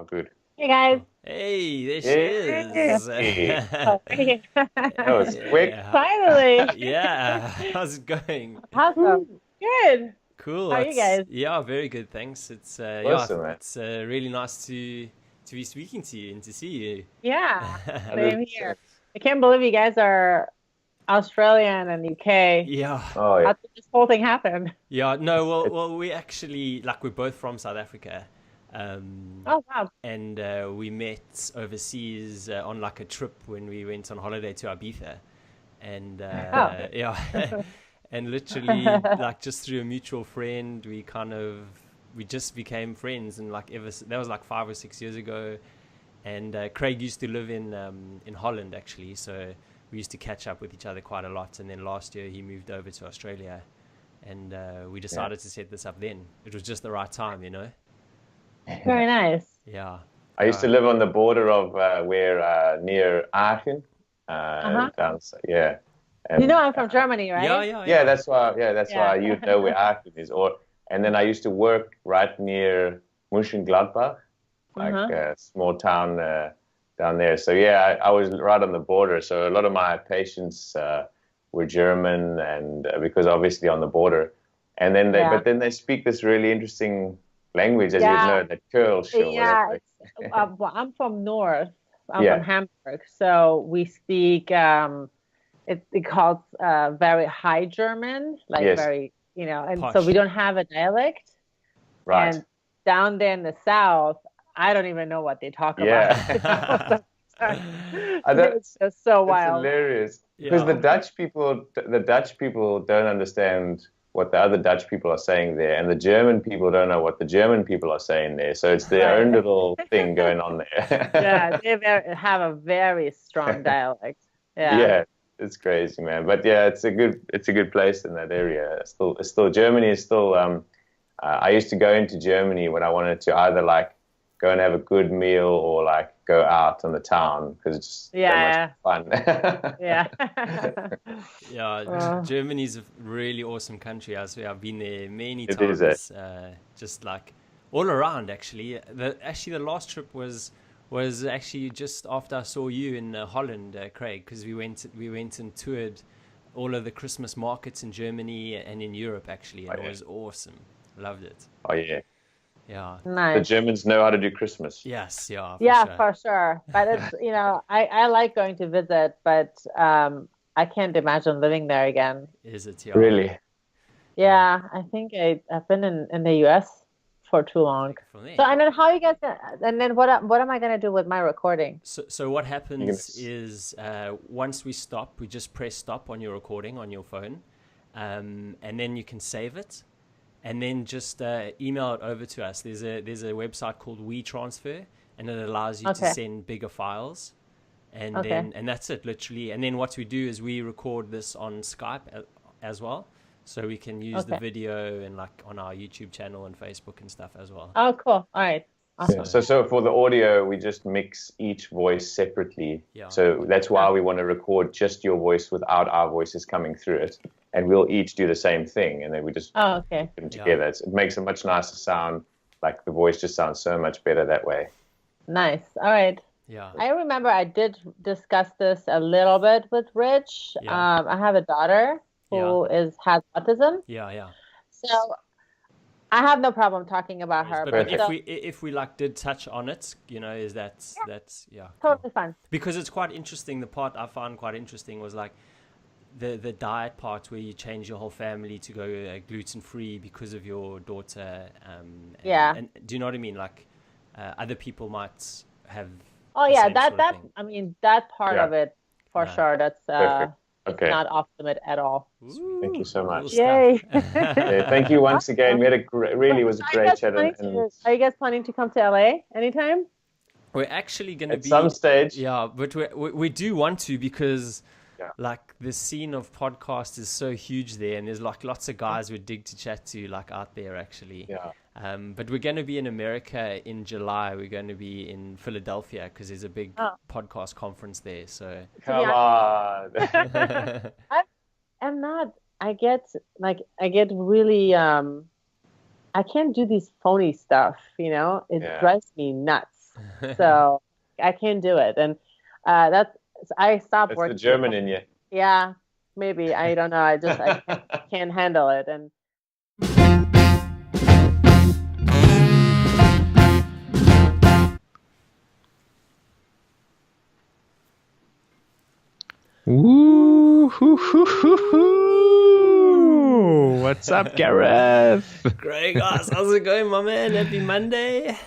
Oh, good. Hey guys. Hey, there she is. Hey. Oh, hey. That was quick. Yeah. Finally. Yeah. How's it going? Awesome. Good. Cool. How are you guys? Yeah, very good. Thanks. Awesome, man. it's really nice to be speaking to you and to see you. Yeah. Same 100%. here. I can't believe you guys are Australian and UK. Yeah. Oh, yeah. How did this whole thing happen? Yeah. No. Well, we actually we're both from South Africa. Oh wow. And we met overseas on like a trip when we went on holiday to Ibiza, and yeah, and literally like just through a mutual friend, we just became friends, and like that was like 5 or 6 years ago, and Craig used to live in Holland actually, so we used to catch up with each other quite a lot, and then last year he moved over to Australia, and we decided to set this up then. It was just the right time, you know. Very nice. Yeah. I used to live on the border of near Aachen. Down, yeah. And, You know I'm from Germany, right? Yeah. That's why. Yeah, that's Yeah. why you know where Aachen is. And then I used to work right near Mönchengladbach, like a small town down there. So yeah, I was right on the border. So a lot of my patients were German, and because obviously on the border. And then but then they speak this really interesting language, as you know, the Kölsch or Yeah, whatever. well, I'm from North. I'm from Hamburg, so we speak. It calls very high German, like very, and Posh. so we don't have a dialect. Right. And down there in the South, I don't even know what they talk about. It's just so wild. It's hilarious because the Dutch people don't understand what the other Dutch people are saying there, and the German people don't know what the German people are saying there. So it's their own little thing going on there. Yeah, they have a very strong dialect. Yeah, it's crazy, man. But yeah, it's a good place in that area. Still Germany is still. I used to go into Germany when I wanted to either like go and have a good meal or like go out on the town because it's just so much fun. Germany's a really awesome country. I've been there many times. Just like all around, actually. The last trip was actually just after I saw you in Holland, Craig, because we went and toured all of the Christmas markets in Germany and in Europe, actually, and it was awesome. Loved it. Oh yeah. Yeah. Nice. The Germans know how to do Christmas. Yes, yeah. For sure. But it's, I like going to visit, but I can't imagine living there again. Is it? Yeah. Really? Yeah, I think I've been in the US for too long. So and then how you guys? And then what am I gonna do with my recording? So what happens is once we stop, we just press stop on your recording on your phone, and then you can save it. And then just email it over to us. There's a website called WeTransfer, and it allows you to send bigger files, and then that's it literally. And then what we do is we record this on Skype as well, so we can use the video and like on our YouTube channel and Facebook and stuff as well. Oh, cool! All right. Awesome. Yeah. So for the audio, we just mix each voice separately. Yeah. So that's why we want to record just your voice without our voices coming through it. And we'll each do the same thing, and then we just put them together. It makes a much nicer sound. Like the voice just sounds so much better that way. Nice. All right. Yeah. I remember I did discuss this a little bit with Rich. Yeah. I have a daughter who has autism. Yeah. So I have no problem talking about her. But if we like did touch on it, is that's totally fine. Because it's quite interesting. The part I found quite interesting was like the diet part where you change your whole family to go gluten free because of your daughter. And do you know what I mean? Like other people might have. Oh yeah, that I mean that part of it for sure. That's it's not off limit at all. Ooh, thank you so much. Yay! Thank you once again. We had a was a great chat. Are you guys planning to come to LA anytime? We're actually going to be at some stage. Yeah, but we do want to because. Like the scene of podcast is so huge there, and there's like lots of guys we dig to chat to like out there actually. Yeah. But we're going to be in America in July. We're going to be in Philadelphia because there's a big podcast conference there. So come on. I'm not. I get really. I can't do these phony stuff. It drives me nuts. So I can't do it. And I stopped working. That's the German in you. Yeah, maybe. I don't know. I can't handle it. And Woo, hoo, hoo, hoo, hoo. What's up, Gareth? Great, guys. How's it going, my man? Happy Monday.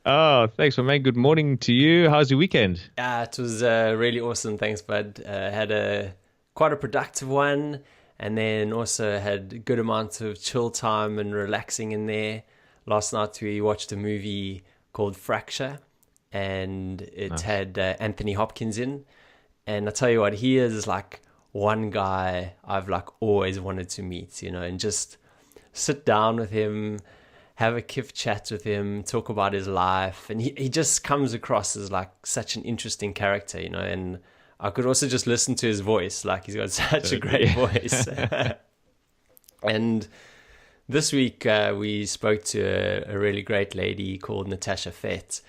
Oh, thanks, my man. Good morning to you. How's your weekend? Yeah, it was really awesome. Thanks, bud. Had quite a productive one, and then also had a good amount of chill time and relaxing in there. Last night we watched a movie called Fracture, and it had Anthony Hopkins in. And I tell you what, he is like one guy I've like always wanted to meet, and just sit down with him, have a kiff chat with him, talk about his life. And he just comes across as like such an interesting character, and I could also just listen to his voice. Like he's got such a great voice. And this week we spoke to a really great lady called Natasha Fett,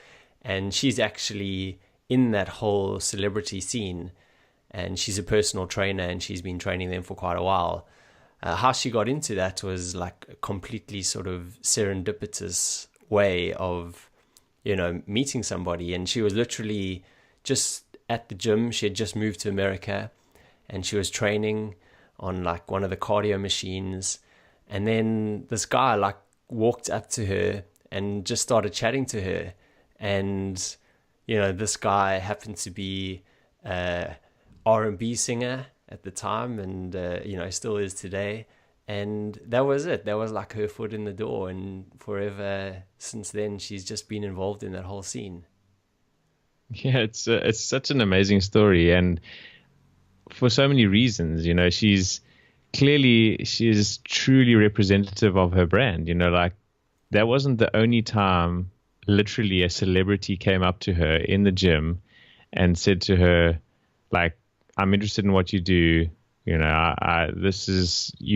and she's actually in that whole celebrity scene, and she's a personal trainer, and she's been training them for quite a while. How she got into that was like a completely sort of serendipitous way of, meeting somebody. And she was literally just at the gym. She had just moved to America, and she was training on like one of the cardio machines. And then this guy like walked up to her and just started chatting to her. And this guy happened to be a R&B singer at the time, and still is today. And that was it. That was like her foot in the door, and forever since then she's just been involved in that whole scene. Yeah, it's such an amazing story, and for so many reasons. She's truly representative of her brand. Like that wasn't the only time literally a celebrity came up to her in the gym and said to her, like, I'm interested in what you do. You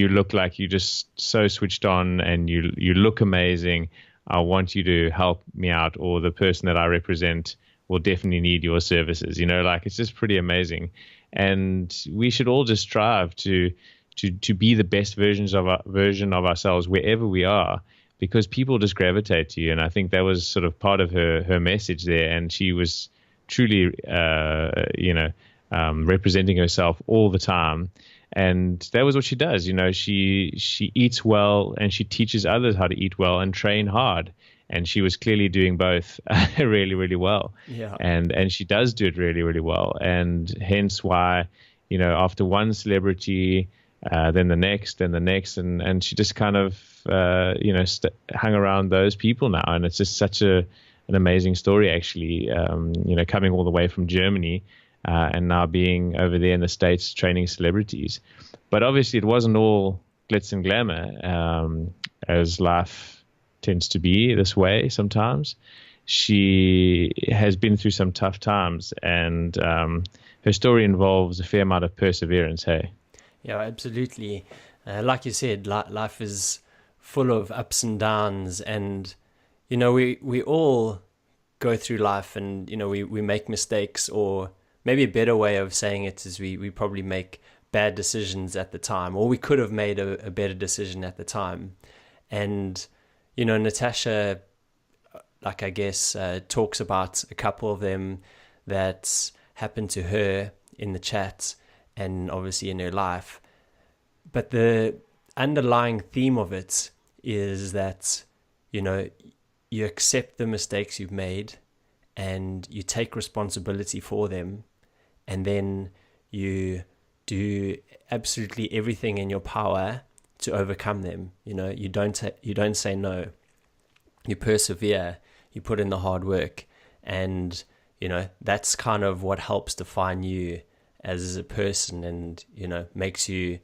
look like you're just so switched on, and you look amazing. I want you to help me out, or the person that I represent will definitely need your services. Like it's just pretty amazing. And we should all just strive to be the best version of ourselves wherever we are, because people just gravitate to you. And I think that was sort of part of her message there. And she was truly, representing herself all the time. And that was what she does. She eats well, and she teaches others how to eat well and train hard. And she was clearly doing both really, really well. Yeah. And she does do it really, really well. And hence why, after one celebrity, then the next, and she just kind of, hung around those people now. And it's just such an amazing story, actually, coming all the way from Germany and now being over there in the States training celebrities. But obviously it wasn't all glitz and glamour, as life tends to be this way sometimes. She has been through some tough times, and her story involves a fair amount of perseverance, hey? Yeah, absolutely. Like you said, life is full of ups and downs, and we all go through life, and we make mistakes, or maybe a better way of saying it is we probably make bad decisions at the time, or we could have made a better decision at the time. And Natasha, like I guess, talks about a couple of them that happened to her in the chat, and obviously in her life. But the underlying theme of it is that, you accept the mistakes you've made, and you take responsibility for them, and then you do absolutely everything in your power to overcome them. You don't say no. You persevere, you put in the hard work, and that's kind of what helps define you as a person, and makes you,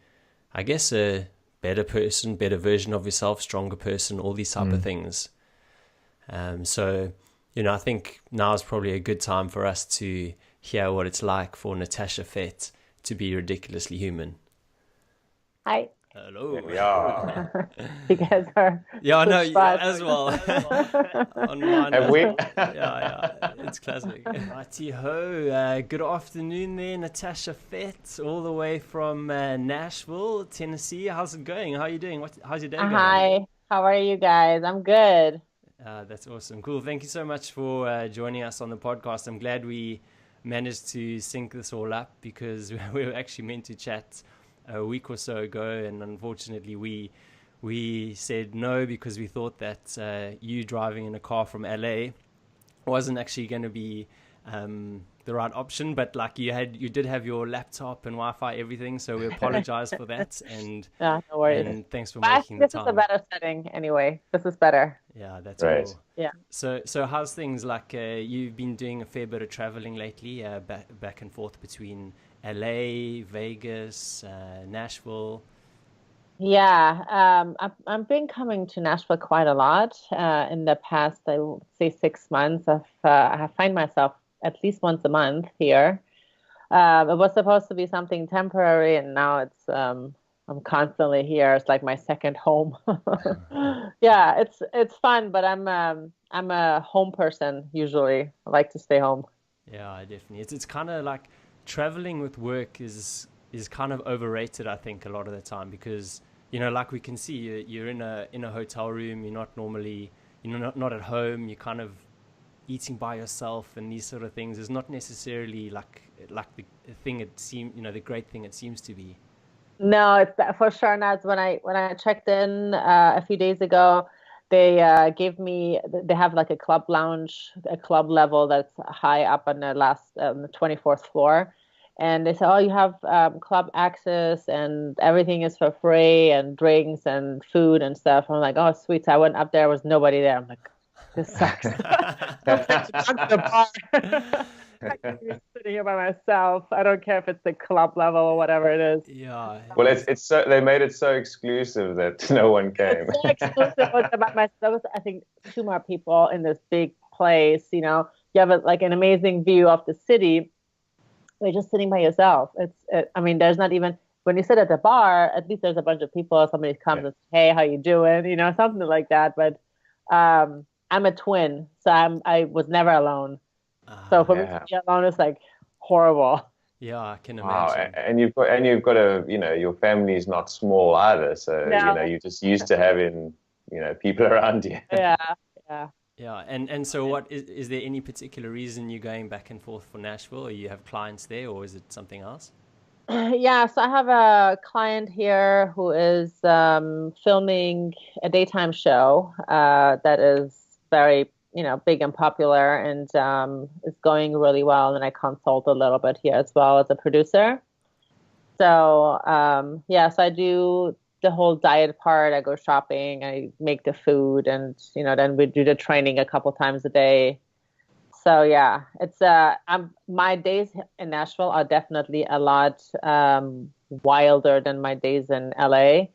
I guess, a better person, better version of yourself, stronger person, all these type of things. So I think now is probably a good time for us to hear what it's like for Natasha Fett to be ridiculously human. Hello. Here we are. You guys are. Yeah, I know, spot. as well. On mine. Have we? Yeah, it's classic. Righty-ho. Good afternoon there, Natasha Fett, all the way from Nashville, Tennessee. How's it going? How are you doing? How's your day going? Hi, how are you guys? I'm good. That's awesome. Cool. Thank you so much for joining us on the podcast. I'm glad we managed to sync this all up because we were actually meant to chat a week or so ago, and unfortunately we said no because we thought that you driving in a car from LA wasn't actually going to be the right option, but like you did have your laptop and Wi-Fi, everything, so we apologize for that, and no worries. And thanks for making the time. This is a better setting anyway. This is better. Yeah, that's right. Cool. Yeah. So how's things? Like you've been doing a fair bit of traveling lately, back and forth between LA, Vegas, Nashville. Yeah, I've been coming to Nashville quite a lot in the past, I would say 6 months. I find myself at least once a month here. It was supposed to be something temporary, and now it's I'm constantly here. It's like my second home. Yeah, it's fun, but I'm a home person usually. I like to stay home. Yeah, definitely. It's kind of like traveling with work is kind of overrated, I think, a lot of the time, because like we can see you're in a hotel room. You're not normally not at home. You're kind of eating by yourself, and these sort of things is not necessarily like the thing it seems, the great thing it seems to be. No, it's for sure not. When I checked in a few days ago, they they have like a club lounge, a club level that's high up on the 24th floor. And they said, oh, you have club access and everything is for free and drinks and food and stuff. I'm like, oh, sweet. So I went up there, was nobody there. I'm like, this sucks. I'm sitting here by myself. I don't care if it's the club level or whatever it is. Yeah. Well, it's so they made it so exclusive that no one came. It's so exclusive. It was about myself. I think 2 more people in this big place. You have like an amazing view of the city. You're just sitting by yourself. I mean, there's not even, when you sit at the bar, at least there's a bunch of people. Somebody comes and says, hey, how you doing? Something like that. But I'm a twin, so I was never alone. So for me to be alone is like horrible. Yeah, I can Wow, imagine. and you've got your family is not small either. So you're just used to having people around you. Yeah. Yeah, and so what is there any particular reason you're going back and forth for Nashville, or you have clients there, or is it something else? Yeah, so I have a client here who is filming a daytime show that is very, big and popular, and is going really well. And I consult a little bit here as well as a producer. So so I do the whole diet part. I go shopping, I make the food, and then we do the training a couple times a day. So yeah, it's my days in Nashville are definitely a lot wilder than my days in LA.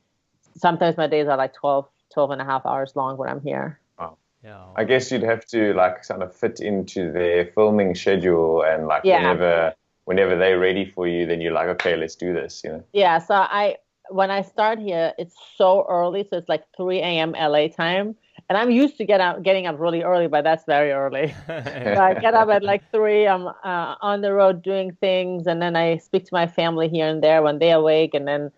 Sometimes my days are like 12 and a half hours long when I'm here. Wow. Yeah. I guess you'd have to like kind of fit into their filming schedule, and like whenever they're ready for you, then you're like, okay, let's do this. Yeah. So when I start here, it's so early. So it's like 3 a.m. LA time. And I'm used to getting up really early, but that's very early. So I get up at like 3. I'm on the road doing things. And then I speak to my family here and there when they're awake. And then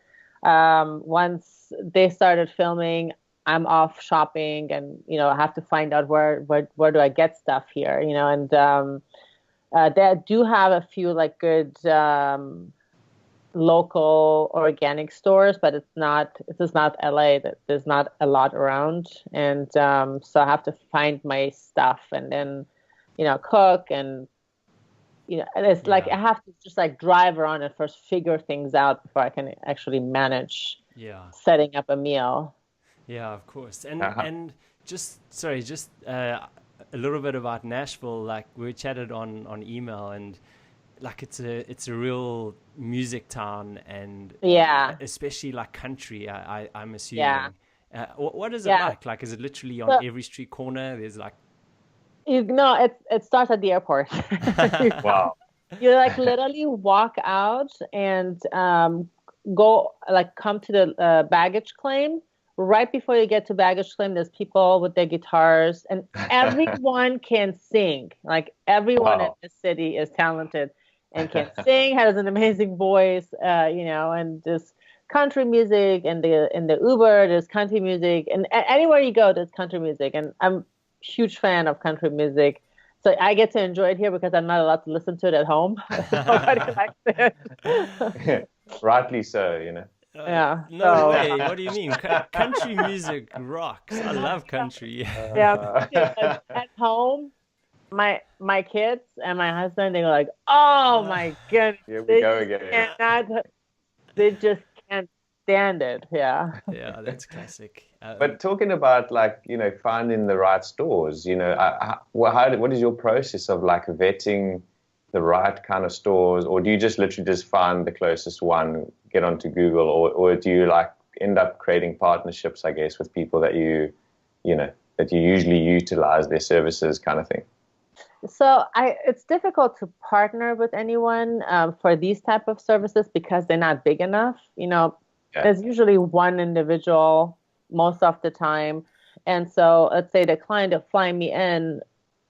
once they started filming, I'm off shopping, and, I have to find out where do I get stuff here, and they do have a few like good local organic stores, but it's just not LA. That there's not a lot around, and so I have to find my stuff and then cook, and it's like I have to just like drive around and first figure things out before I can actually manage setting up a meal. Yeah, of course. And just a little bit about Nashville. Like we chatted on email, and like it's a real music town, and especially like country. I'm assuming. Yeah. What is it like? Like, is it literally on every street corner? There's like. It starts at the airport. Wow. You like literally walk out, and come to the baggage claim, right before you get to baggage claim, there's people with their guitars, and everyone can sing. Like everyone in the city is talented and can sing, has an amazing voice, and there's country music, and in the Uber there's country music, and anywhere you go there's country music, and I'm a huge fan of country music. So I get to enjoy it here because I'm not allowed to listen to it at home. Nobody likes it. Rightly so, Yeah. No way. What do you mean? Country music rocks. I love country. At home, my kids and my husband, they go like, "Oh my goodness, here we go again." They just can't stand it. Yeah. Yeah, that's classic. But talking about finding the right stores, what is your process of like vetting the right kind of stores, or do you just literally just find the closest one, get onto Google, or do you like end up creating partnerships, I guess, with people that you usually utilize their services kind of thing? So it's difficult to partner with anyone for these type of services because they're not big enough. There's usually one individual most of the time. And so let's say the client will fly me in.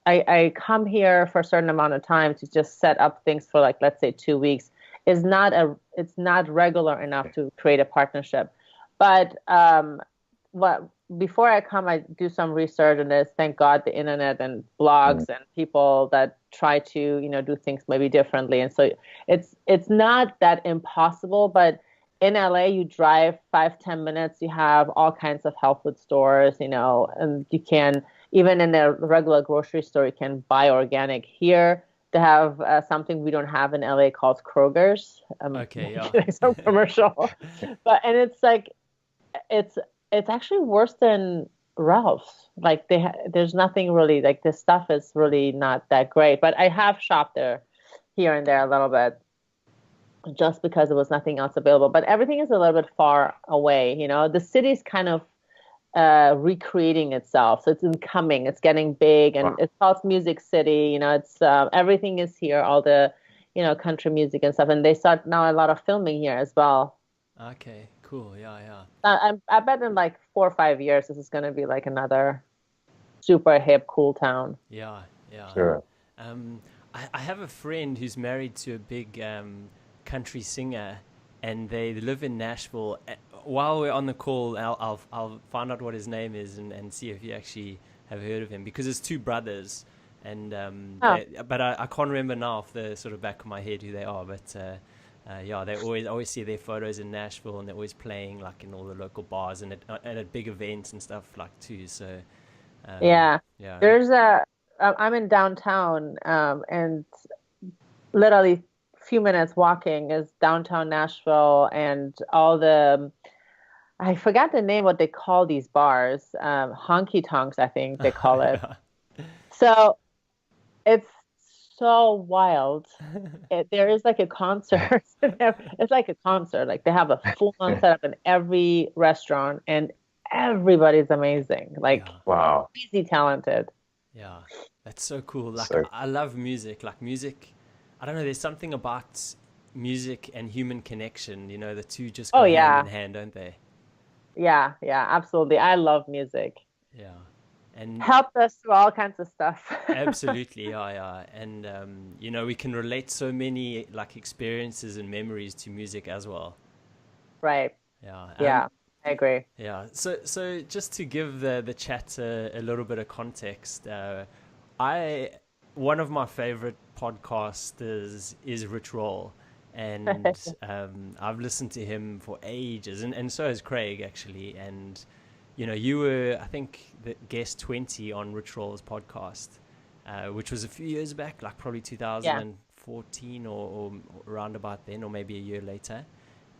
I come here for a certain amount of time to just set up things for like, let's say 2 weeks. It's not regular enough to create a partnership. But before I come, I do some research, and there's, thank God, the internet and blogs and people that try to, do things maybe differently. And so it's not that impossible, but in LA, you drive 5-10 minutes, you have all kinds of health food stores, and you can, even in a regular grocery store, you can buy organic. Here, they have something we don't have in LA called Kroger's. Okay, yeah. Some commercial. And it's like, it's actually worse than Ralph's. Like there's nothing really, like this stuff is really not that great. But I have shopped there here and there a little bit just because there was nothing else available. But everything is a little bit far away. The city's kind of recreating itself. So it's incoming, it's getting big, and it's called Music City. It's everything is here, all the, country music and stuff. And they start now a lot of filming here as well. Okay, cool. Yeah. I bet in like 4 or 5 years, this is going to be like another super hip, cool town. Yeah. Sure. I have a friend who's married to a big country singer, and they live in Nashville. While we're on the call, I'll find out what his name is and see if you actually have heard of him, because there's two brothers, and but I can't remember now off the sort of back of my head who they are. But they always see their photos in Nashville, and they're always playing like in all the local bars and at big events and stuff like too. So there's I'm in downtown, and literally few minutes walking is downtown Nashville, and all the, I forgot the name, what they call these bars, honky tonks, I think they call it. So it's so wild. There is like a concert. It's like a concert. Like they have a full-on setup in every restaurant, and everybody's amazing. Like wow, crazy talented. Yeah, that's so cool. Like So- I love music. Like music, I don't know, there's something about music and human connection, the two just go hand in hand, don't they? Yeah, absolutely. I love music. Yeah. And Helped us through all kinds of stuff. absolutely, yeah. And we can relate so many like experiences and memories to music as well. Right. Yeah. I agree. Yeah. So just to give the chat a little bit of context, one of my favorite podcasters is Rich Roll, and I've listened to him for ages, and so has Craig actually. And you were, I think, the guest 20 on Rich Roll's podcast, which was a few years back, like probably 2014 or around about then, or maybe a year later.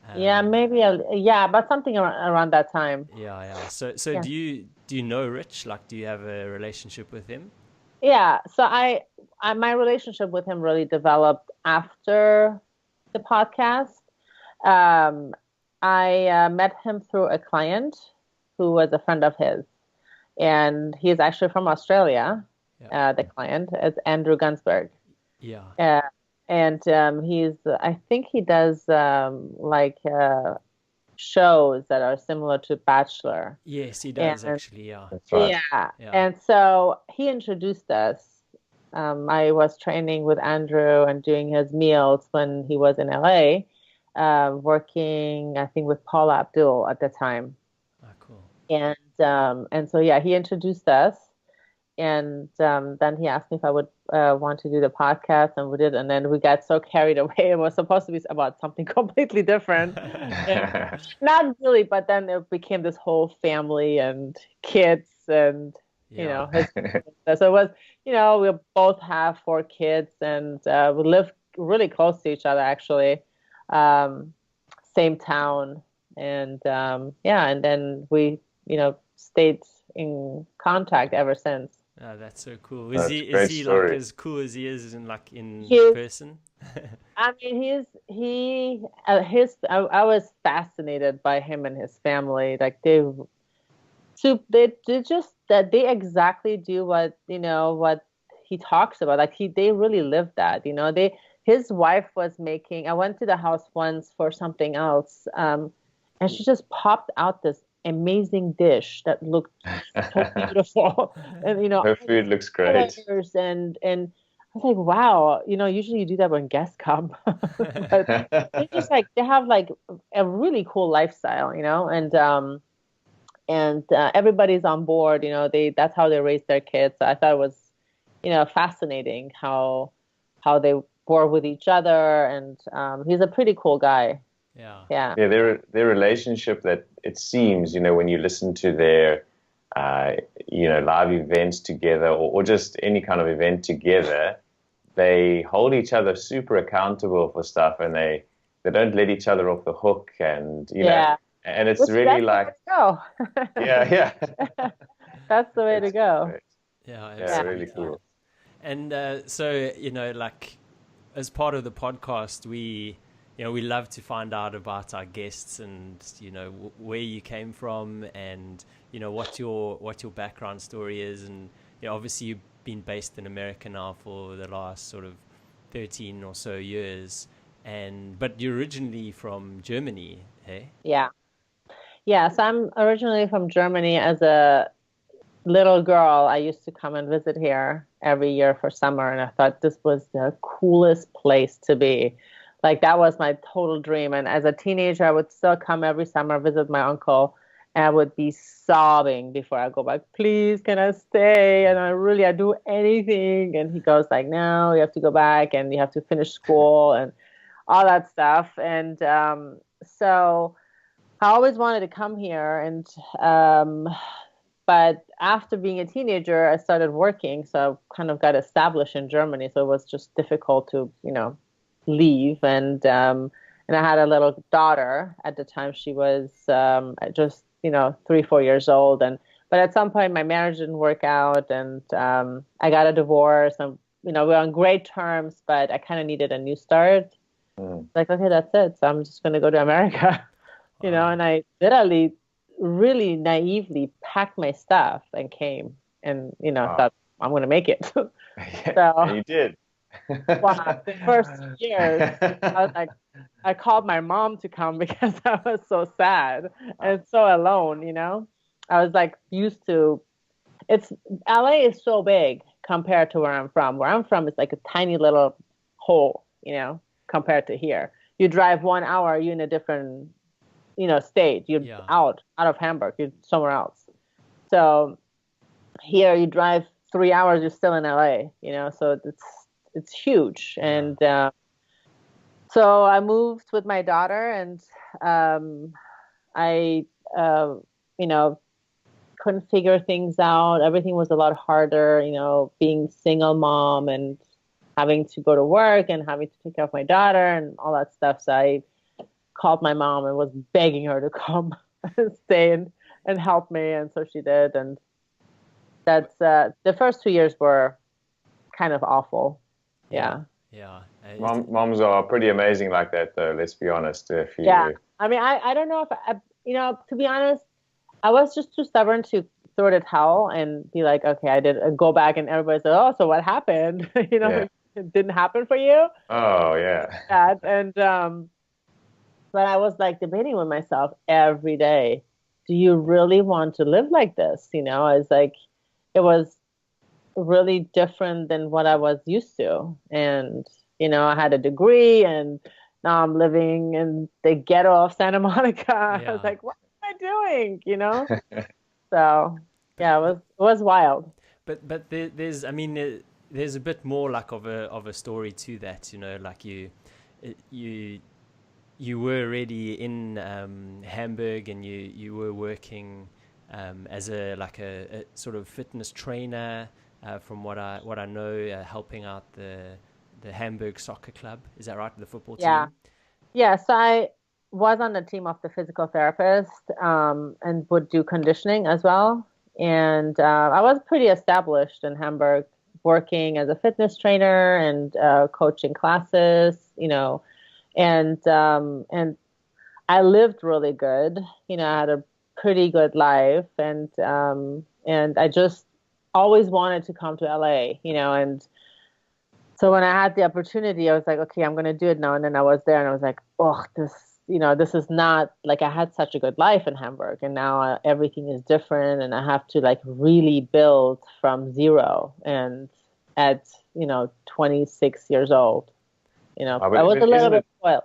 But something around that time. Yeah. So do you know Rich? Like, do you have a relationship with him? Yeah. So my relationship with him really developed after the podcast. I met him through a client who was a friend of his, and he's actually from Australia. The client is Andrew Gunsberg. Yeah. And I think he does shows that are similar to Bachelor. Yes, he does actually. Yeah. That's right. Yeah. And so he introduced us. I was training with Andrew and doing his meals when he was in LA, working, I think, with Paula Abdul at the time. Oh, cool. And so, yeah, he introduced us. And then he asked me if I would want to do the podcast, and we did. And then we got so carried away. It was supposed to be about something completely different. Not really, but then it became this whole family and kids and, so it was, we both have 4 kids, and we live really close to each other, actually. Same town. And and then we, stayed in contact ever since. Oh, that's so cool. Is he story. like as cool as he is in person? I mean, I was fascinated by him and his family. Like they exactly do what he talks about. Like they really live that. His wife was making. I went to the house once for something else, and she just popped out this amazing dish that looked so beautiful, and her food looks great. And I was like, wow, usually you do that when guests come, but they have like a really cool lifestyle, and everybody's on board. That's how they raise their kids. So I thought it was, fascinating how they work with each other, and he's a pretty cool guy. Yeah. Their relationship, that it seems, when you listen to their, live events together, or just any kind of event together, they hold each other super accountable for stuff, and they don't let each other off the hook, and and it's really like, go. yeah. That's the way to go. Great. Yeah, really cool. And so, as part of the podcast, we love to find out about our guests and, where you came from and, what your background story is. And obviously you've been based in America now for the last sort of 13 or so years. But you're originally from Germany, hey? Yeah. Yeah. So I'm originally from Germany. As a little girl, I used to come and visit here every year for summer. And I thought this was the coolest place to be. Like, that was my total dream. And as a teenager, I would still come every summer, visit my uncle, and I would be sobbing before I go back. Please, can I stay? And I'd do anything. And he goes like, no, you have to go back, and you have to finish school and all that stuff. And so I always wanted to come here. And but after being a teenager, I started working. So I kind of got established in Germany. So it was just difficult to, leave. And I had a little daughter at the time. She was just 3-4 years old, but at some point my marriage didn't work out, and I got a divorce, and we're on great terms, but I kind of needed a new start. Like, okay, that's it, so I'm just going to go to America. And I literally really naively packed my stuff and came, and thought I'm going to make it. So and you did. Wow, the first years, I was like, I called my mom to come because I was so sad and so alone. I was like used to. LA is so big compared to where I'm from. Where I'm from is like a tiny little hole, compared to here. You drive 1 hour, you're in a different, state. You're out of Hamburg. You're somewhere else. So here you drive 3 hours, you're still in LA. So it's huge. And so I moved with my daughter, and I couldn't figure things out. Everything was a lot harder, being single mom and having to go to work and having to take care of my daughter and all that stuff. So I called my mom and was begging her to come and stay and help me. And so she did. And that's the first 2 years were kind of awful. Yeah. Moms are pretty amazing like that, though. Let's be honest. I mean, I don't know if to be honest, I was just too stubborn to throw the towel and be like, okay, I did go back, and everybody said, oh, so what happened? it didn't happen for you. Oh yeah. And but I was like debating with myself every day. Do you really want to live like this? I was like, it was really different than what I was used to. And, I had a degree and now I'm living in the ghetto of Santa Monica. I was like, what am I doing? So yeah, it was wild. But there's there's a bit more like of a story to that, like you were already in Hamburg, and you were working as a sort of fitness trainer, from what I know, helping out the Hamburg soccer club. Is that right? The football team? Yeah. So I was on the team of the physical therapist, and would do conditioning as well. And I was pretty established in Hamburg, working as a fitness trainer and coaching classes, and I lived really good. I had a pretty good life, and I just always wanted to come to LA, and so when I had the opportunity, I was like, okay, I'm going to do it now. And then I was there and I was like, oh, this is not like, I had such a good life in Hamburg, and now everything is different, and I have to like really build from zero. And at, 26 years old, I was a little bit spoiled.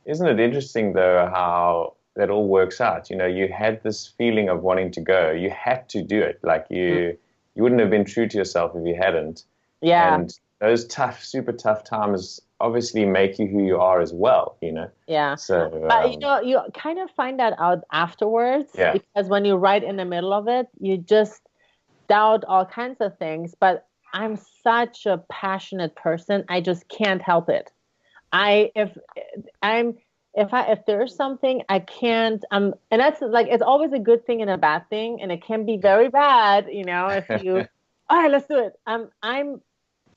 Isn't it interesting though, how that all works out? You had this feeling of wanting to go. You had to do it. Like you wouldn't have been true to yourself if you hadn't. Yeah. And those super tough times obviously make you who you are as well, Yeah. So, but you kind of find that out afterwards, because when you're right in the middle of it, you just doubt all kinds of things. But I'm such a passionate person, I just can't help it. If there's something I can't, and that's like, it's always a good thing and a bad thing, and it can be very bad, if you, all right, let's do it.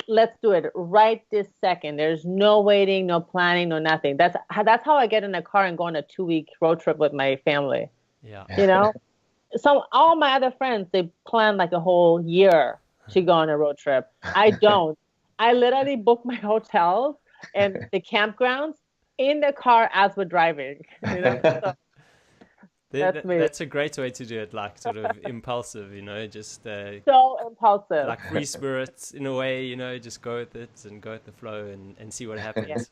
Let's do it right this second. There's no waiting, no planning, no nothing. That's how I get in a car and go on a 2-week road trip with my family. Yeah. So all my other friends, they plan like a whole year to go on a road trip. I don't. I literally book my hotels and the campgrounds in the car as we're driving. So, that's a great way to do it, like sort of impulsive, just so impulsive, like free spirits in a way, just go with it and go with the flow and see what happens.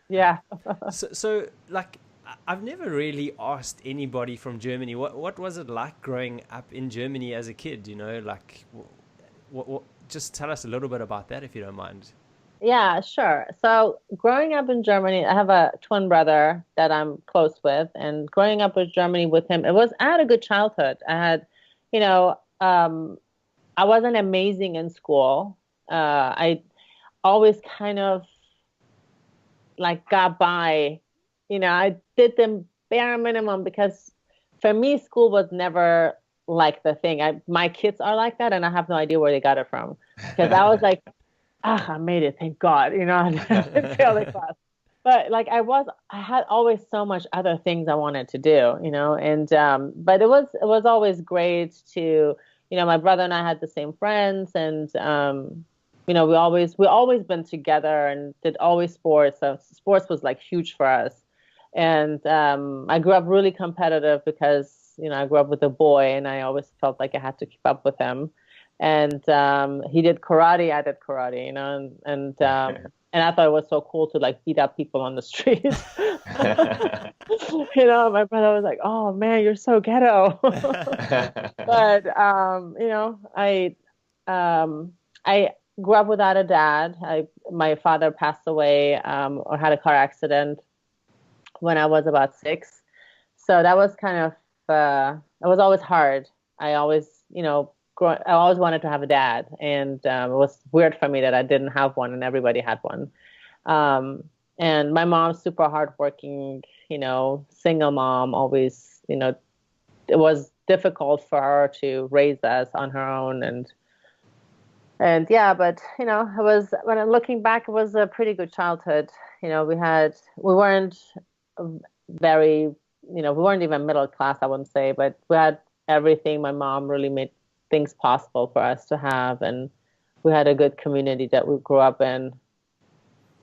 Yeah. So like, I've never really asked anybody from Germany what was it like growing up in Germany as a kid, like what just tell us a little bit about that, if you don't mind. Yeah, sure. So growing up in Germany, I have a twin brother that I'm close with, and growing up in Germany with him, I had a good childhood. I had, I wasn't amazing in school. I always kind of like got by, I did the bare minimum, because for me, school was never like the thing. My kids are like that, and I have no idea where they got it from, because I was like, I made it, thank God, I didn't fail the class. But like I had always so much other things I wanted to do, and but it was always great to, my brother and I had the same friends, and we always been together and did always sports. So sports was like huge for us. And I grew up really competitive because, I grew up with a boy, and I always felt like I had to keep up with him. And he did karate, I did karate, and I thought it was so cool to like beat up people on the street. My brother was like, "Oh man, you're so ghetto." But I grew up without a dad. My father passed away or had a car accident when I was about 6. So that was kind of it was always hard. I always wanted to have a dad, and it was weird for me that I didn't have one and everybody had one. And my mom's super hardworking, single mom, always, it was difficult for her to raise us on her own. And yeah, but, it was, when I'm looking back, it was a pretty good childhood. We weren't very, we weren't even middle class, I wouldn't say, but we had everything. My mom really made things possible for us to have, and we had a good community that we grew up in.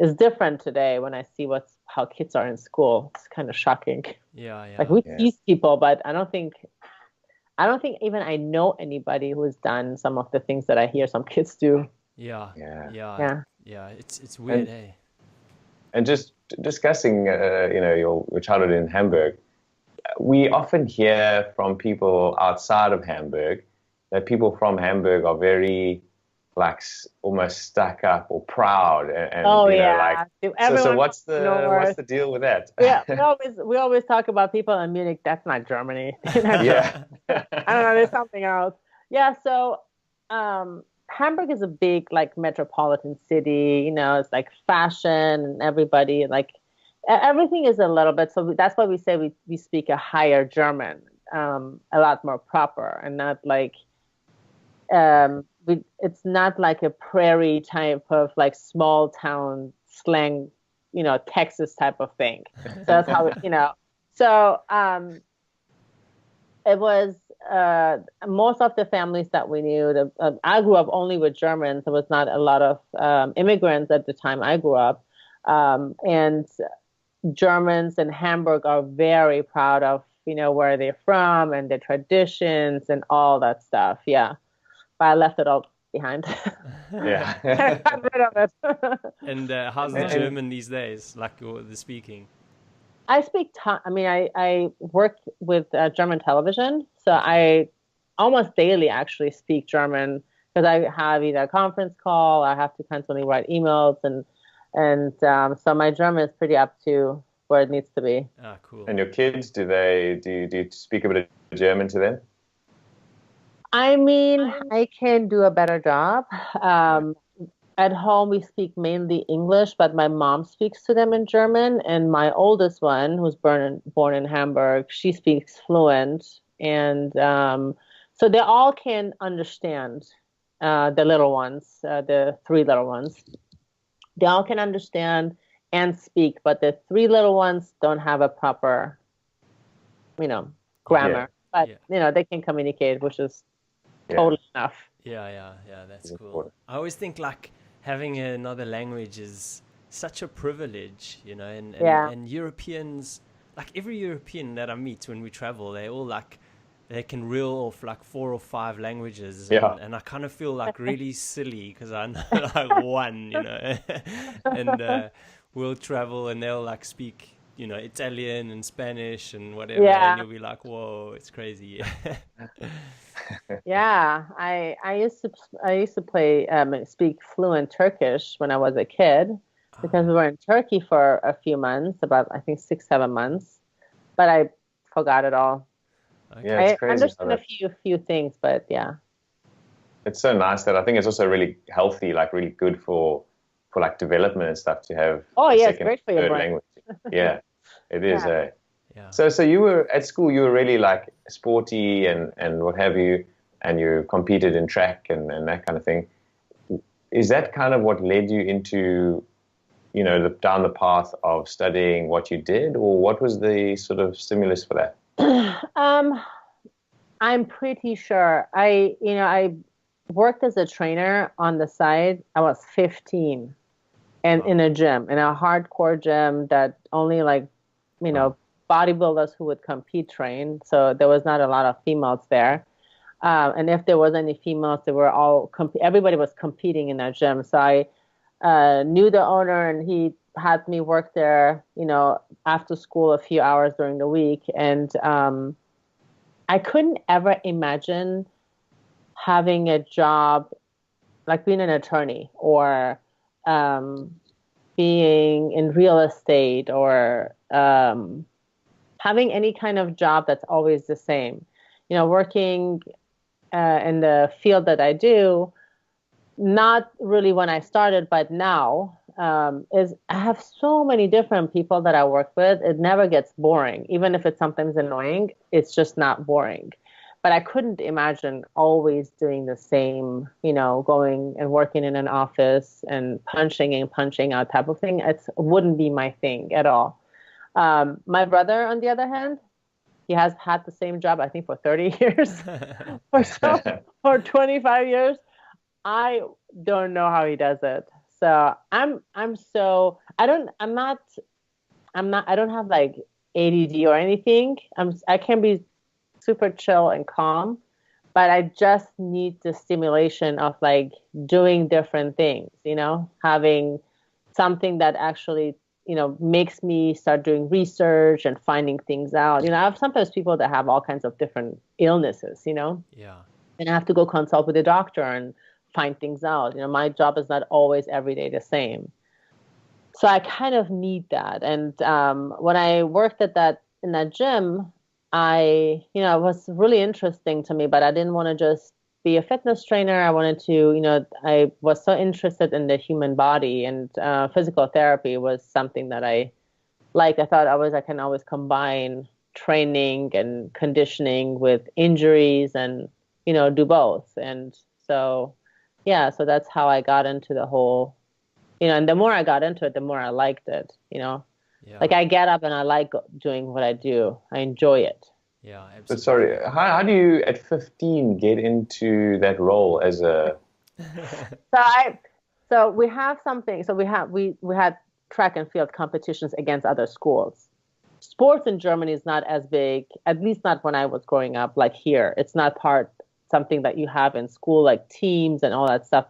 is different today when I see how kids are in school. It's kind of shocking. Yeah, yeah. Like we tease people, but I don't think even I know anybody who has done some of the things that I hear some kids do. Yeah. It's weird, hey. And just discussing, your childhood in Hamburg, we often hear from people outside of Hamburg that people from Hamburg are very, like, almost stuck up or proud, and so what's the deal with that? Yeah, we always talk about people in Munich. That's not Germany. Yeah, I don't know. There's something else. Yeah, so Hamburg is a big, like, metropolitan city. It's like fashion and everybody, like, everything is a little bit. So that's why we say we speak a higher German, a lot more proper, and not like. It's not like a prairie type of, like, small town slang, Texas type of thing. So that's how So it was most of the families that we knew. I grew up only with Germans. There was not a lot of immigrants at the time I grew up, and Germans in Hamburg are very proud of where they're from and their traditions and all that stuff. Yeah. But I left it all behind. Yeah. I got rid of it. And how's the German these days, like the speaking? I speak, I work with German television. So I almost daily actually speak German because I have either a conference call, I have to constantly write emails. And so my German is pretty up to where it needs to be. Ah, cool. And your kids, do you speak a bit of German to them? I mean, I can do a better job. At home, we speak mainly English, but my mom speaks to them in German. And my oldest one, who's born in Hamburg, she speaks fluent. And so they all can understand, the little ones, the 3 little ones. They all can understand and speak, but the 3 little ones don't have a proper, grammar. But, they can communicate, which is totally enough. Yeah, that's cool. I always think, like, having another language is such a privilege, and Europeans, like every European that I meet when we travel, they all, like, they can reel off like 4 or 5 languages, and I kind of feel like really silly because I know like one, and we'll travel and they'll like speak, Italian and Spanish and whatever, and you'll be like, whoa, it's crazy. Yeah, I used to speak fluent Turkish when I was a kid because we were in Turkey for a few months, about I think 6-7 months, but I forgot it all. Okay. Yeah, it's crazy. I understand a few things, but yeah. It's so nice that I think it's also really healthy, like really good for like development and stuff to have. It's great for your brain. Language. Yeah, it is. Yeah. So you were at school, you were really like sporty and what have you, and you competed in track and that kind of thing. Is that kind of what led you into, down the path of studying what you did, or what was the sort of stimulus for that? I'm pretty sure. I worked as a trainer on the side. I was 15 and in a gym, in a hardcore gym that only like, bodybuilders who would compete train. So there was not a lot of females there. And if there was any females, they were all, everybody was competing in that gym. So I knew the owner and he had me work there, after school a few hours during the week. And I couldn't ever imagine having a job like being an attorney or being in real estate or having any kind of job that's always the same. Working in the field that I do, not really when I started, but now, is I have so many different people that I work with. It never gets boring. Even if it's sometimes annoying, it's just not boring. But I couldn't imagine always doing the same, going and working in an office and punching in, punching out type of thing. It wouldn't be my thing at all. My brother, on the other hand, he has had the same job, I think, for 30 years or so, or 25 years. I don't know how he does it. So I don't have like ADD or anything. I can be super chill and calm, but I just need the stimulation of like doing different things, having something that actually, makes me start doing research and finding things out. I have sometimes people that have all kinds of different illnesses, Yeah. and I have to go consult with a doctor and find things out. My job is not always every day the same. So I kind of need that. And when I worked in that gym, it was really interesting to me, but I didn't want to just be a fitness trainer. I wanted to, I was so interested in the human body, and physical therapy was something that I liked. I thought I can always combine training and conditioning with injuries and, do both. And so, yeah, so that's how I got into the whole, and the more I got into it, the more I liked it, Yeah. Like I get up and I like doing what I do. I enjoy it. Yeah, absolutely. But sorry, how do you at 15 get into that role as a? So we have something. So we had track and field competitions against other schools. Sports in Germany is not as big, at least not when I was growing up. Like here, it's not something that you have in school, like teams and all that stuff.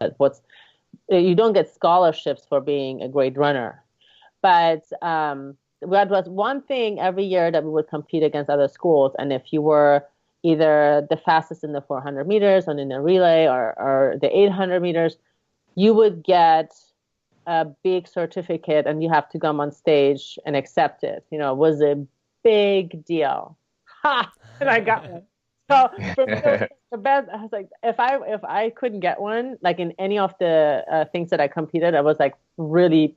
You don't get scholarships for being a great runner, but that was one thing every year that we would compete against other schools. And if you were either the fastest in the 400 meters or in the relay or the 800 meters, you would get a big certificate and you have to come on stage and accept it. It was a big deal. Ha! And I got one. So for me, the best, I was like, if I couldn't get one, like in any of the things that I competed, I was like really,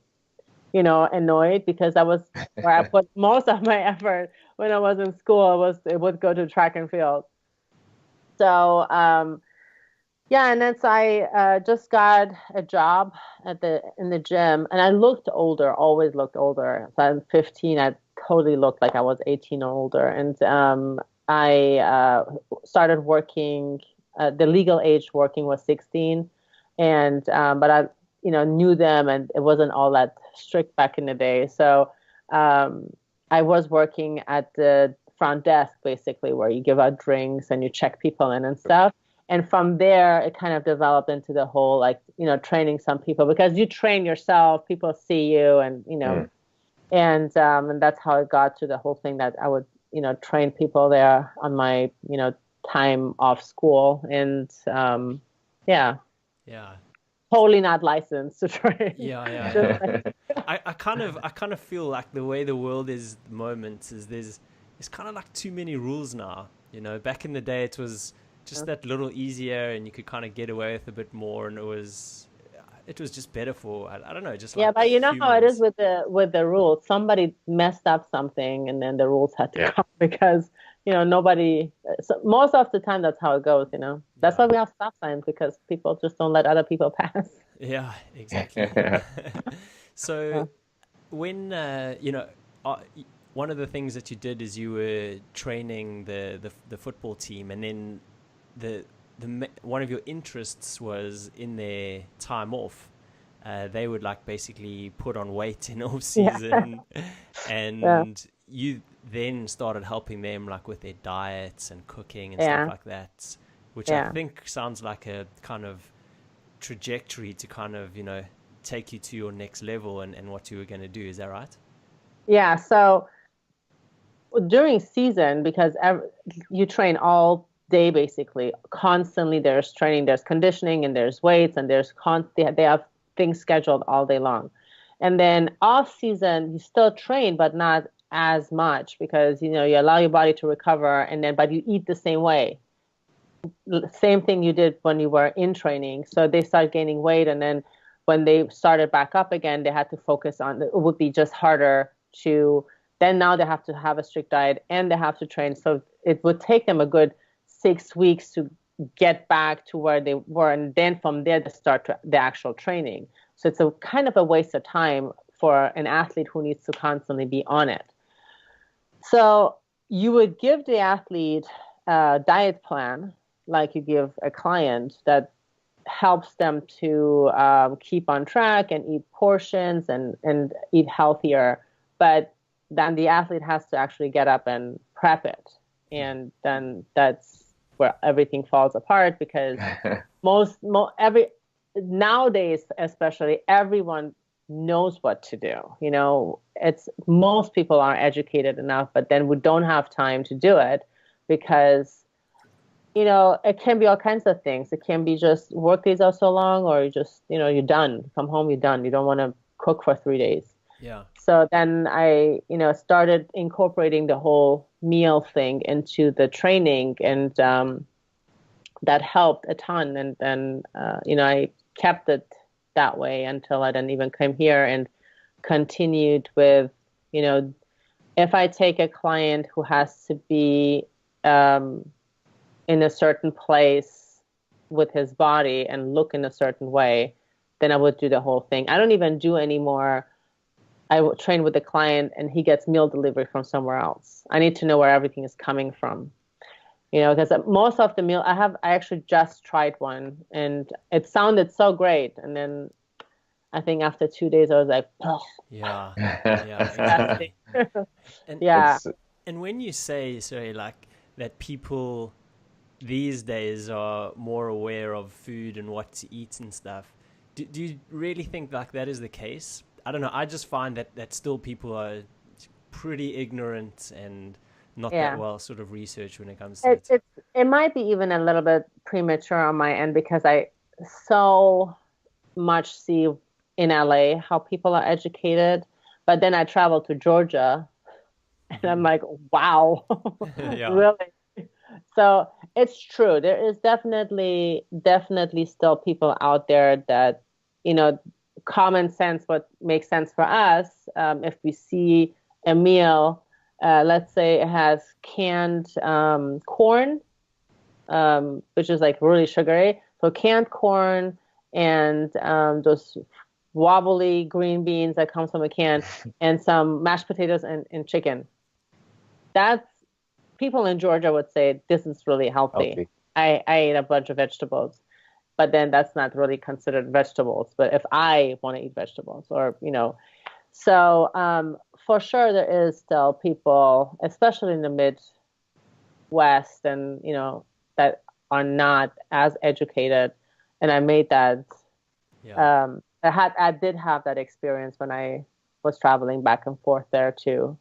annoyed, because that was where I put most of my effort when I was in school. It would go to track and field. So, yeah, and then so I just got a job in the gym, and I looked older, always looked older. So I'm 15, I totally looked like I was 18 or older, and I started working. The legal age working was 16, and but I knew them, and it wasn't all that strict back in the day. So I was working at the front desk, basically, where you give out drinks and you check people in and stuff. And from there, it kind of developed into the whole, like, training some people, because you train yourself, people see you, and, and that's how it got to the whole thing that I would, train people there on my, time off school. And yeah. Yeah. Totally not licensed to train. Yeah. I kind of feel like the way the world is at the moment is there's kind of like too many rules now. Back in the day it was just that little easier, and you could kind of get away with a bit more, and it was just better for, I don't know, just like, yeah, but humans. How it is with the rules. Somebody messed up something, and then the rules had to come, because nobody. So most of the time, that's how it goes. That's why we have stop signs, because people just don't let other people pass. Yeah, exactly. So when one of the things that you did is you were training the football team, and then one of your interests was in their time off. They would like basically put on weight in off season, and you then started helping them like with their diets and cooking and stuff like that, which I think sounds like a kind of trajectory to kind of take you to your next level and what you were going to do. Is that right? Yeah. So during season, because you train all day, basically constantly, there's training, there's conditioning, and there's weights, and they have things scheduled all day long. And then off season, you still train, but not as much, because you allow your body to recover, but you eat the same way, same thing you did when you were in training. So they start gaining weight, and then when they started back up again, they had to focus on it. Would be just harder to then. Now they have to have a strict diet and they have to train, so it would take them a good 6 weeks to get back to where they were, and then from there to start the actual training. So it's a kind of a waste of time for an athlete who needs to constantly be on it. So you would give the athlete a diet plan, like you give a client, that helps them to keep on track and eat portions and eat healthier. But then the athlete has to actually get up and prep it. And then that's where everything falls apart, because nowadays, especially, everyone knows what to do. You know, most people are educated enough, but then we don't have time to do it because, you know, it can be all kinds of things. It can be just work days are so long, or you just, you know, you're done. You come home, you're done. You don't want to cook for 3 days. Yeah. So then I, you know, started incorporating the whole meal thing into the training, and that helped a ton. And then, you know, I kept it that way until I then even came here and continued with, you know, if I take a client who has to be in a certain place with his body and look in a certain way, then I would do the whole thing. I don't even do anymore. I would train with the client and he gets meal delivery from somewhere else. I need to know where everything is coming from. You know, because most of the meal I actually just tried one and it sounded so great. And then I think after 2 days I was like, oh. Yeah. Exactly. And, yeah. And when you say, sorry, like that people these days are more aware of food and what to eat and stuff, do you really think like that is the case? I don't know. I just find that still people are pretty ignorant and not that well sort of researched when it comes to it. It might be even a little bit premature on my end because I so much see in LA how people are educated, but then I travel to Georgia and I'm like, wow, really? So it's true. There is definitely still people out there that, you know, common sense, what makes sense for us, if we see a meal, let's say it has canned corn, which is like really sugary. So canned corn and those wobbly green beans that comes from a can and some mashed potatoes and chicken. That's, people in Georgia would say, this is really healthy. I ate a bunch of vegetables. But then that's not really considered vegetables. But if I want to eat vegetables or, you know, so for sure there is still people, especially in the Midwest and, you know, that are not as educated. And I made that, I did have that experience when I was traveling back and forth there to,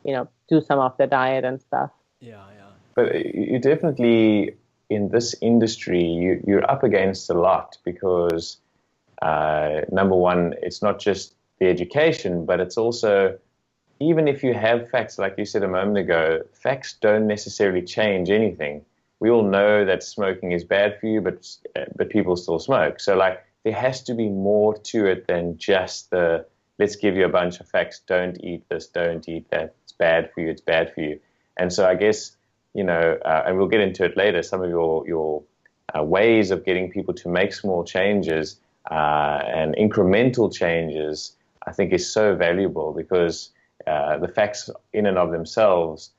you know, do some of the diet and stuff. Yeah. But you definitely, in this industry, you're up against a lot because, number one, it's not just the education, but it's also, even if you have facts, like you said a moment ago, facts don't necessarily change anything. We all know that smoking is bad for you, but people still smoke. So, like, there has to be more to it than just the, let's give you a bunch of facts, don't eat this, don't eat that, it's bad for you, it's bad for you. And so I guess, you know, and we'll get into it later, some of your ways of getting people to make small changes and incremental changes, I think is so valuable because the facts in and of themselves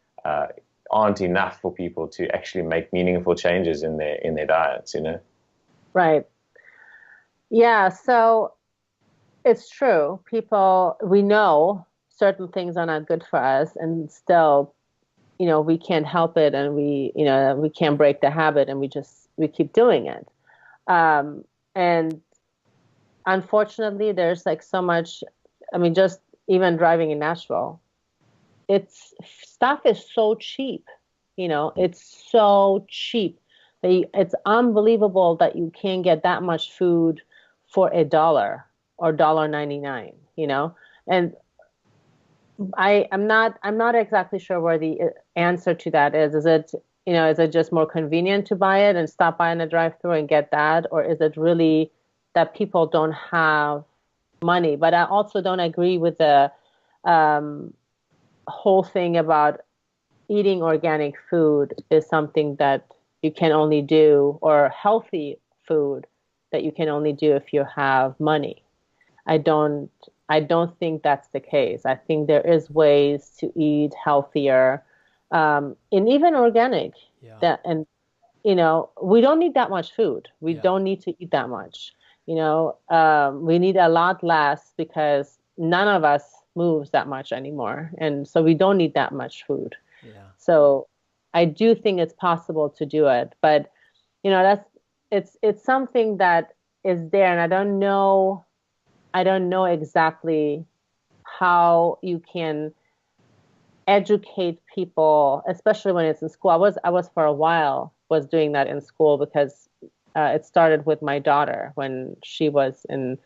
aren't enough for people to actually make meaningful changes in their diets, you know? Right. Yeah, so it's true. We know certain things are not good for us and still, you know, we can't help it and we can't break the habit and we keep doing it. And unfortunately, there's like so much, I mean, just even driving in Nashville, stuff is so cheap, you know, it's so cheap. It's unbelievable that you can get that much food for $1 or $1.99, you know, and I'm not exactly sure where the answer to that is. Is it just more convenient to buy it and stop by in a drive-thru and get that? Or is it really that people don't have money? But I also don't agree with the whole thing about eating organic food is something that you can only do, or healthy food that you can only do if you have money. I don't think that's the case. I think there is ways to eat healthier, and even organic. Yeah. we don't need that much food. We don't need to eat that much. We need a lot less because none of us moves that much anymore. And so we don't need that much food. Yeah. So I do think it's possible to do it, but it's something that is there, and I don't know exactly how you can educate people, especially when it's in school. I was for a while was doing that in school because it started with my daughter when she was in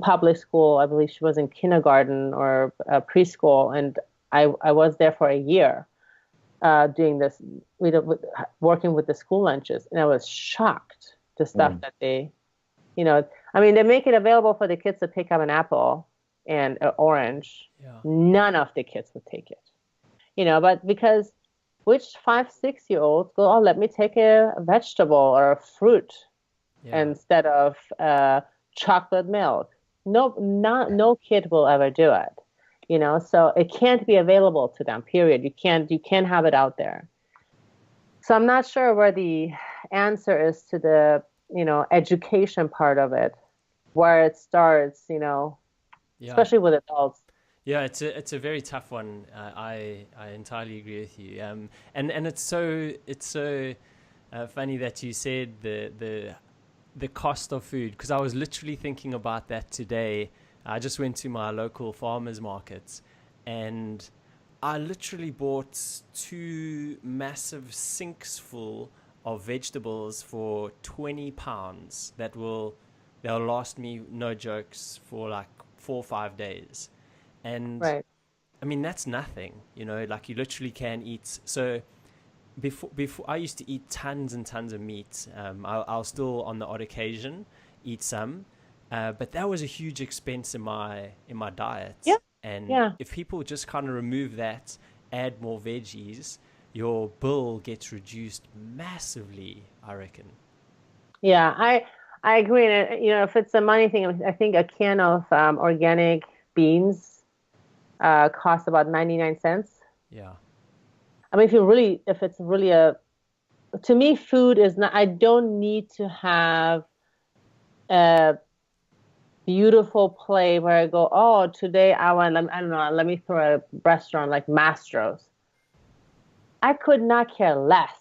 public school. I believe she was in kindergarten or preschool, and I was there for a year doing this, working with the school lunches, and I was shocked the stuff that they, they make it available for the kids to pick up an apple and an orange. Yeah. None of the kids would take it, but because which 5-6-year-olds go, oh, let me take a vegetable or a fruit instead of chocolate milk. No kid will ever do it. So it can't be available to them, period. You can't have it out there. So I'm not sure where the answer is to the, education part of it, where it starts, especially with adults. Yeah, it's a very tough one. I entirely agree with you. And it's so funny that you said the cost of food, because I was literally thinking about that today. I just went to my local farmers markets, and I literally bought 2 massive sinks full of vegetables for £20 they'll last me, no jokes, for like 4 or 5 days. And right. I mean, that's nothing, like you literally can eat. So before I used to eat tons and tons of meat. I'll still on the odd occasion eat some. But that was a huge expense in my diet. Yeah. And if people just kind of remove that, add more veggies, your bill gets reduced massively, I reckon. Yeah, I agree. And if it's a money thing, I think a can of organic beans costs about 99 cents. Yeah. I mean, if it's really to me, food is not. I don't need to have a beautiful play where I go, oh, today I don't know, let me throw a restaurant like Mastro's. I could not care less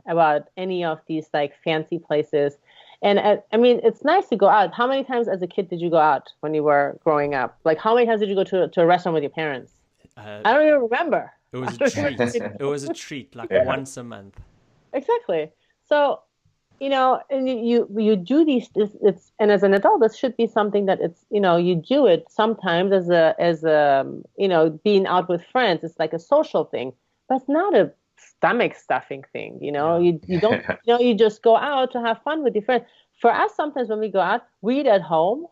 about any of these like fancy places. And I mean, it's nice to go out. How many times as a kid did you go out when you were growing up? Like, how many times did you go to a restaurant with your parents? I don't even remember. It was a treat. It was a treat, like once a month. Exactly. So, and you do these. And as an adult, this should be something that it's you do it sometimes as a being out with friends. It's like a social thing, but it's not a stomach stuffing thing. You don't you just go out to have fun with your friends. For us, sometimes when we go out, we eat at home,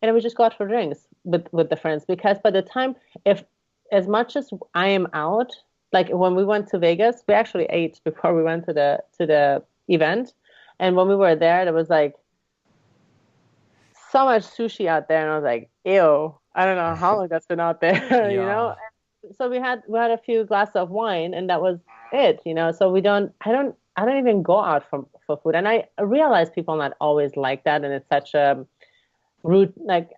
and we just go out for drinks with the friends, because by the time as much as I am out, like when we went to Vegas, we actually ate before we went to the event. And when we were there was like so much sushi out there, and I was like, ew, I don't know how long that's been out there, Yeah. So we had a few glasses of wine, and that was it, So I don't even go out for food. And I realize people are not always like that, and it's such a rude, like,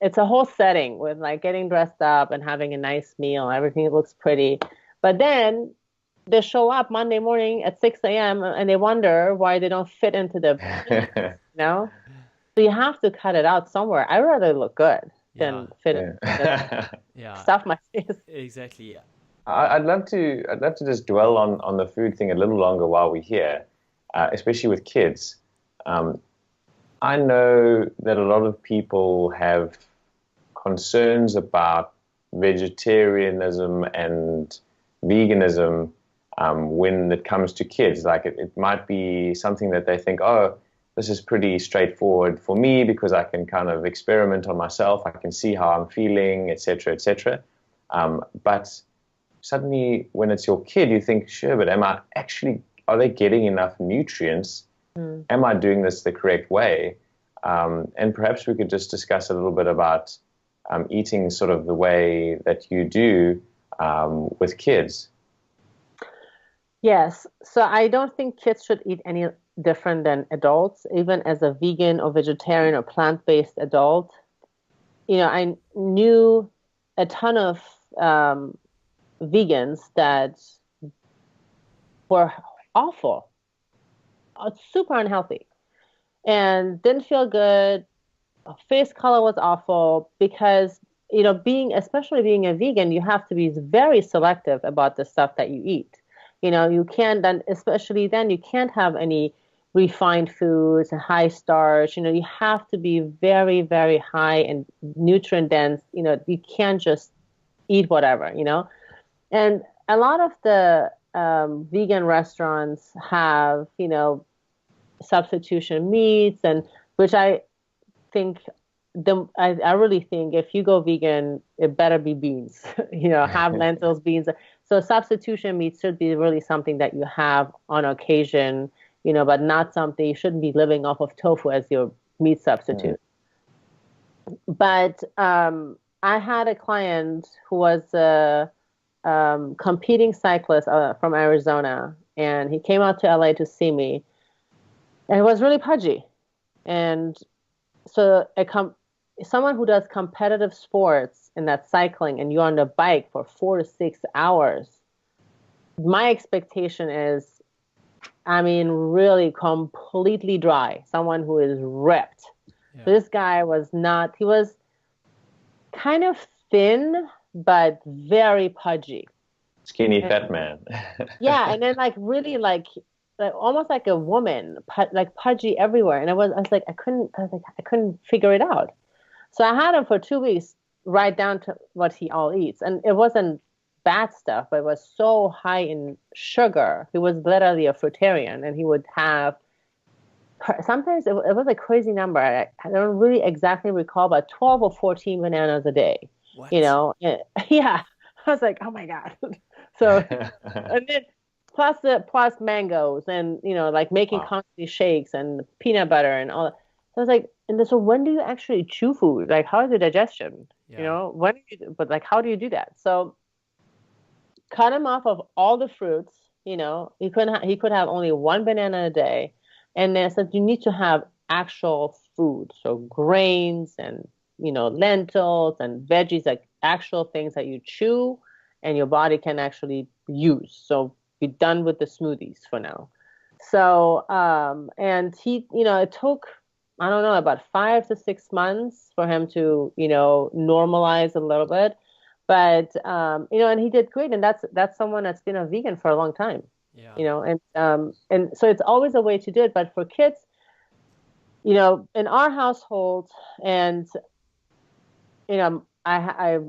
it's a whole setting with like getting dressed up and having a nice meal. Everything looks pretty. But then they show up Monday morning at 6 a.m. and they wonder why they don't fit into the, So you have to cut it out somewhere. I'd rather look good than fit in. Stuff my face. Exactly. I'd love to just dwell on the food thing a little longer while we're here, especially with kids. I know that a lot of people have concerns about vegetarianism and veganism when it comes to kids. Like it might be something that they think, oh, this is pretty straightforward for me because I can kind of experiment on myself. I can see how I'm feeling, etc., etc. But suddenly when it's your kid, you think, sure, but are they getting enough nutrients? Am I doing this the correct way? And perhaps we could just discuss a little bit about eating sort of the way that you do with kids. Yes. So I don't think kids should eat any different than adults, even as a vegan or vegetarian or plant-based adult. I knew a ton of vegans that were awful, super unhealthy, and didn't feel good. Face color was awful because, especially being a vegan, you have to be very selective about the stuff that you eat. You can't then, especially then, you can't have any refined foods and high starch. You have to be very, very high and nutrient dense. You can't just eat whatever, And a lot of the vegan restaurants have, substitution meats, and which I think I really think if you go vegan, it better be beans. Have lentils, beans. So substitution meat should be really something that you have on occasion, but not something you shouldn't be living off of tofu as your meat substitute. But I had a client who was a competing cyclist from Arizona, and he came out to LA to see me, and he was really pudgy. And so someone who does competitive sports and that's cycling, and you're on the bike for 4 to 6 hours, my expectation is, really completely dry. Someone who is ripped. Yeah. So this guy he was kind of thin, but very pudgy. Skinny fat man. Yeah, and then really almost like a woman, pudgy everywhere. And I was like, I couldn't figure it out. So I had him for 2 weeks write down to what he all eats. And it wasn't bad stuff, but it was so high in sugar. He was literally a fruitarian, and he would have, sometimes it was a crazy number. I don't really exactly recall, but 12 or 14 bananas a day. What? Yeah. I was like, oh my God. So, and then plus mangoes and, making constantly shakes and peanut butter and all that. So I was like, so when do you actually chew food? Like, how is your digestion? Yeah. When do you, but how do you do that? So cut him off of all the fruits. He could have only one banana a day. And then said, you need to have actual food. So grains and, lentils and veggies, like actual things that you chew and your body can actually use. So be done with the smoothies for now. So, and he, it took, I don't know, about 5 to 6 months for him to, normalize a little bit. But, and he did great. And that's someone that's been a vegan for a long time. Yeah. And so it's always a way to do it. But for kids, in our household, and, I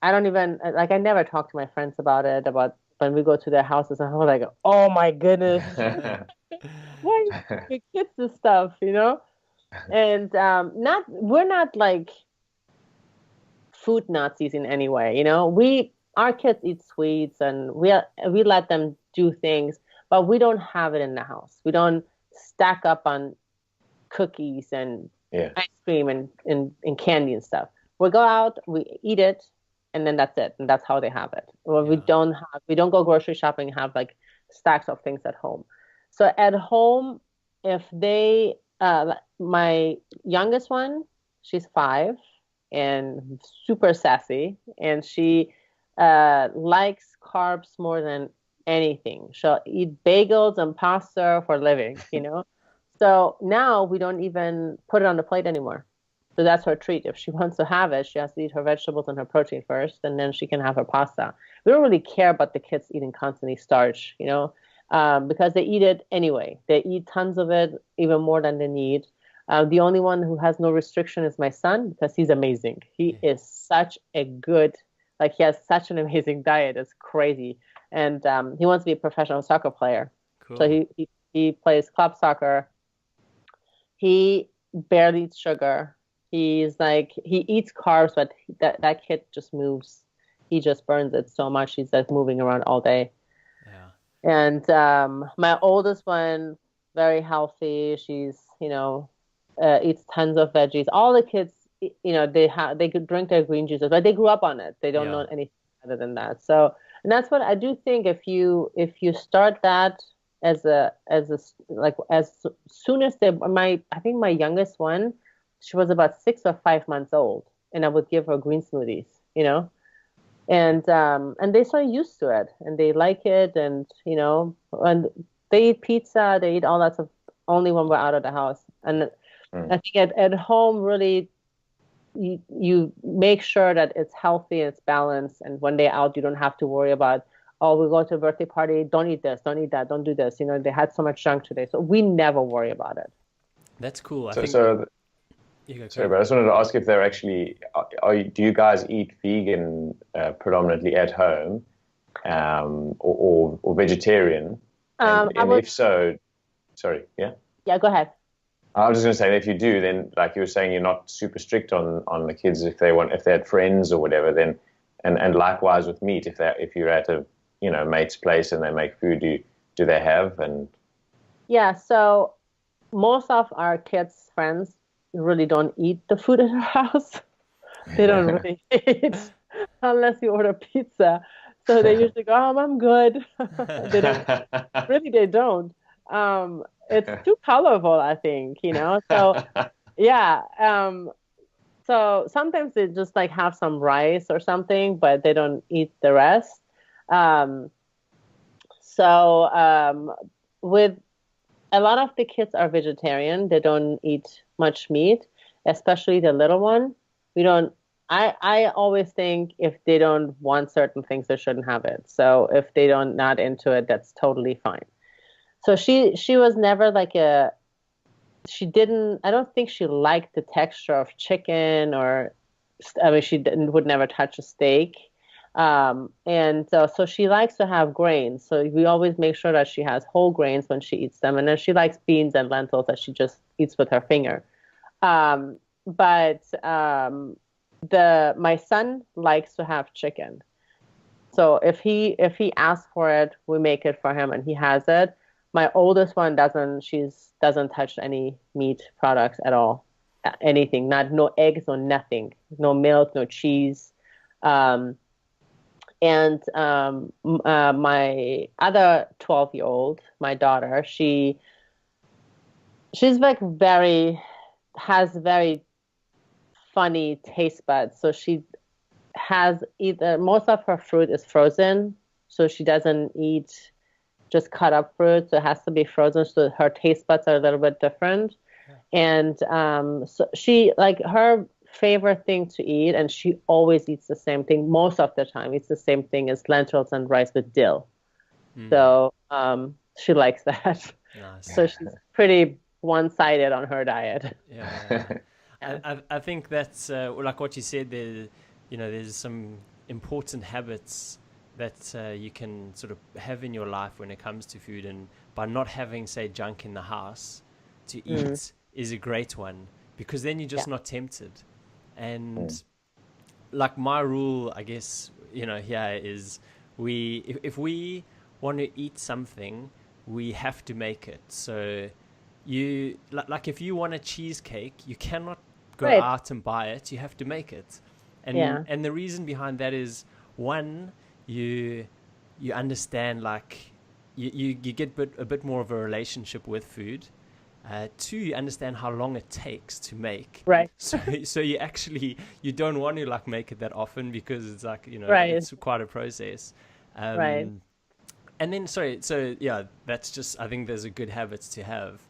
don't even, I never talk to my friends about when we go to their houses, and I'm like, oh my goodness, why you kids this stuff, And we're not like food Nazis in any way, Our kids eat sweets, and we let them do things, but we don't have it in the house. We don't stack up on cookies and ice cream and candy and stuff. We go out, we eat it, and then that's it. And that's how they have it. Well, we don't go grocery shopping and have like stacks of things at home. So at home, if they, my youngest one, she's 5 and super sassy, and she likes carbs more than anything. She'll eat bagels and pasta for a living, So now we don't even put it on the plate anymore. So that's her treat. If she wants to have it, she has to eat her vegetables and her protein first, and then she can have her pasta. We don't really care about the kids eating constantly starch, because they eat it anyway. They eat tons of it, even more than they need. The only one who has no restriction is my son, because he's amazing. He is such a good, he has such an amazing diet. It's crazy. And he wants to be a professional soccer player. Cool. So he plays club soccer. He barely eats sugar. He eats carbs, but that kid just moves. He just burns it so much. He's like moving around all day. Yeah. And my oldest one, very healthy. She's, eats tons of veggies. All the kids, they could drink their green juices, but they grew up on it. They don't know anything other than that. So And that's what I do think. If you start that as soon as I think my youngest one, she was about 6 or 5 months old, and I would give her green smoothies, and they start used to it, and they like it, and and they eat pizza, they eat all that stuff only when we're out of the house. And I think at home, really, you make sure that it's healthy and it's balanced, and when they're out, you don't have to worry about, oh, we go to a birthday party, don't eat this, don't eat that, don't do this. They had so much junk today, so we never worry about it. That's cool. Sorry, but I just wanted to ask if they're actually, do you guys eat vegan predominantly at home, or vegetarian? And if so, sorry, yeah? Yeah, go ahead. I was just going to say, if you do, then like you were saying, you're not super strict on the kids if they had friends or whatever. Then, and likewise with meat, if you're at a mate's place and they make food, do they have? And yeah, so most of our kids' friends really don't eat the food at our house. They don't really eat unless you order pizza. So they usually go, I'm good. They don't. It's too colorful, I think, So, yeah. So sometimes they just have some rice or something, but they don't eat the rest. With a lot of the kids are vegetarian. They don't eat much meat, especially the little one. I always think if they don't want certain things, they shouldn't have it. So if they don't not into it, that's totally fine. So she was never I don't think she liked the texture of chicken, or, she would never touch a steak. So she likes to have grains. So we always make sure that she has whole grains when she eats them. And then she likes beans and lentils that she just eats with her finger. My son likes to have chicken. So if he asks for it, we make it for him and he has it. My oldest one doesn't touch any meat products at all. Anything, no eggs, no nothing, no milk, no cheese. My other 12-year-old, my daughter, she's has very funny taste buds. So she has most of her fruit is frozen. So she doesn't eat just cut up fruit. So it has to be frozen. So her taste buds are a little bit different. And so she, her favorite thing to eat, and she always eats the same thing most of the time. It's the same thing as lentils and rice with dill. So she likes that. Nice. So she's pretty one-sided on her diet. Yeah. I think that's like what you said. There's some important habits that you can sort of have in your life when it comes to food, and by not having, say, junk in the house to eat is a great one, because then you're just not tempted. And like my rule, I guess, here is if we want to eat something, we have to make it. So you if you want a cheesecake, you cannot go out and buy it. You have to make it. And the reason behind that is, one, you understand, you get a bit more of a relationship with food. Two, you understand how long it takes to make. Right. So you don't want to make it that often, because it's it's quite a process. Right. And then, that's just, I think there's a good habits to have.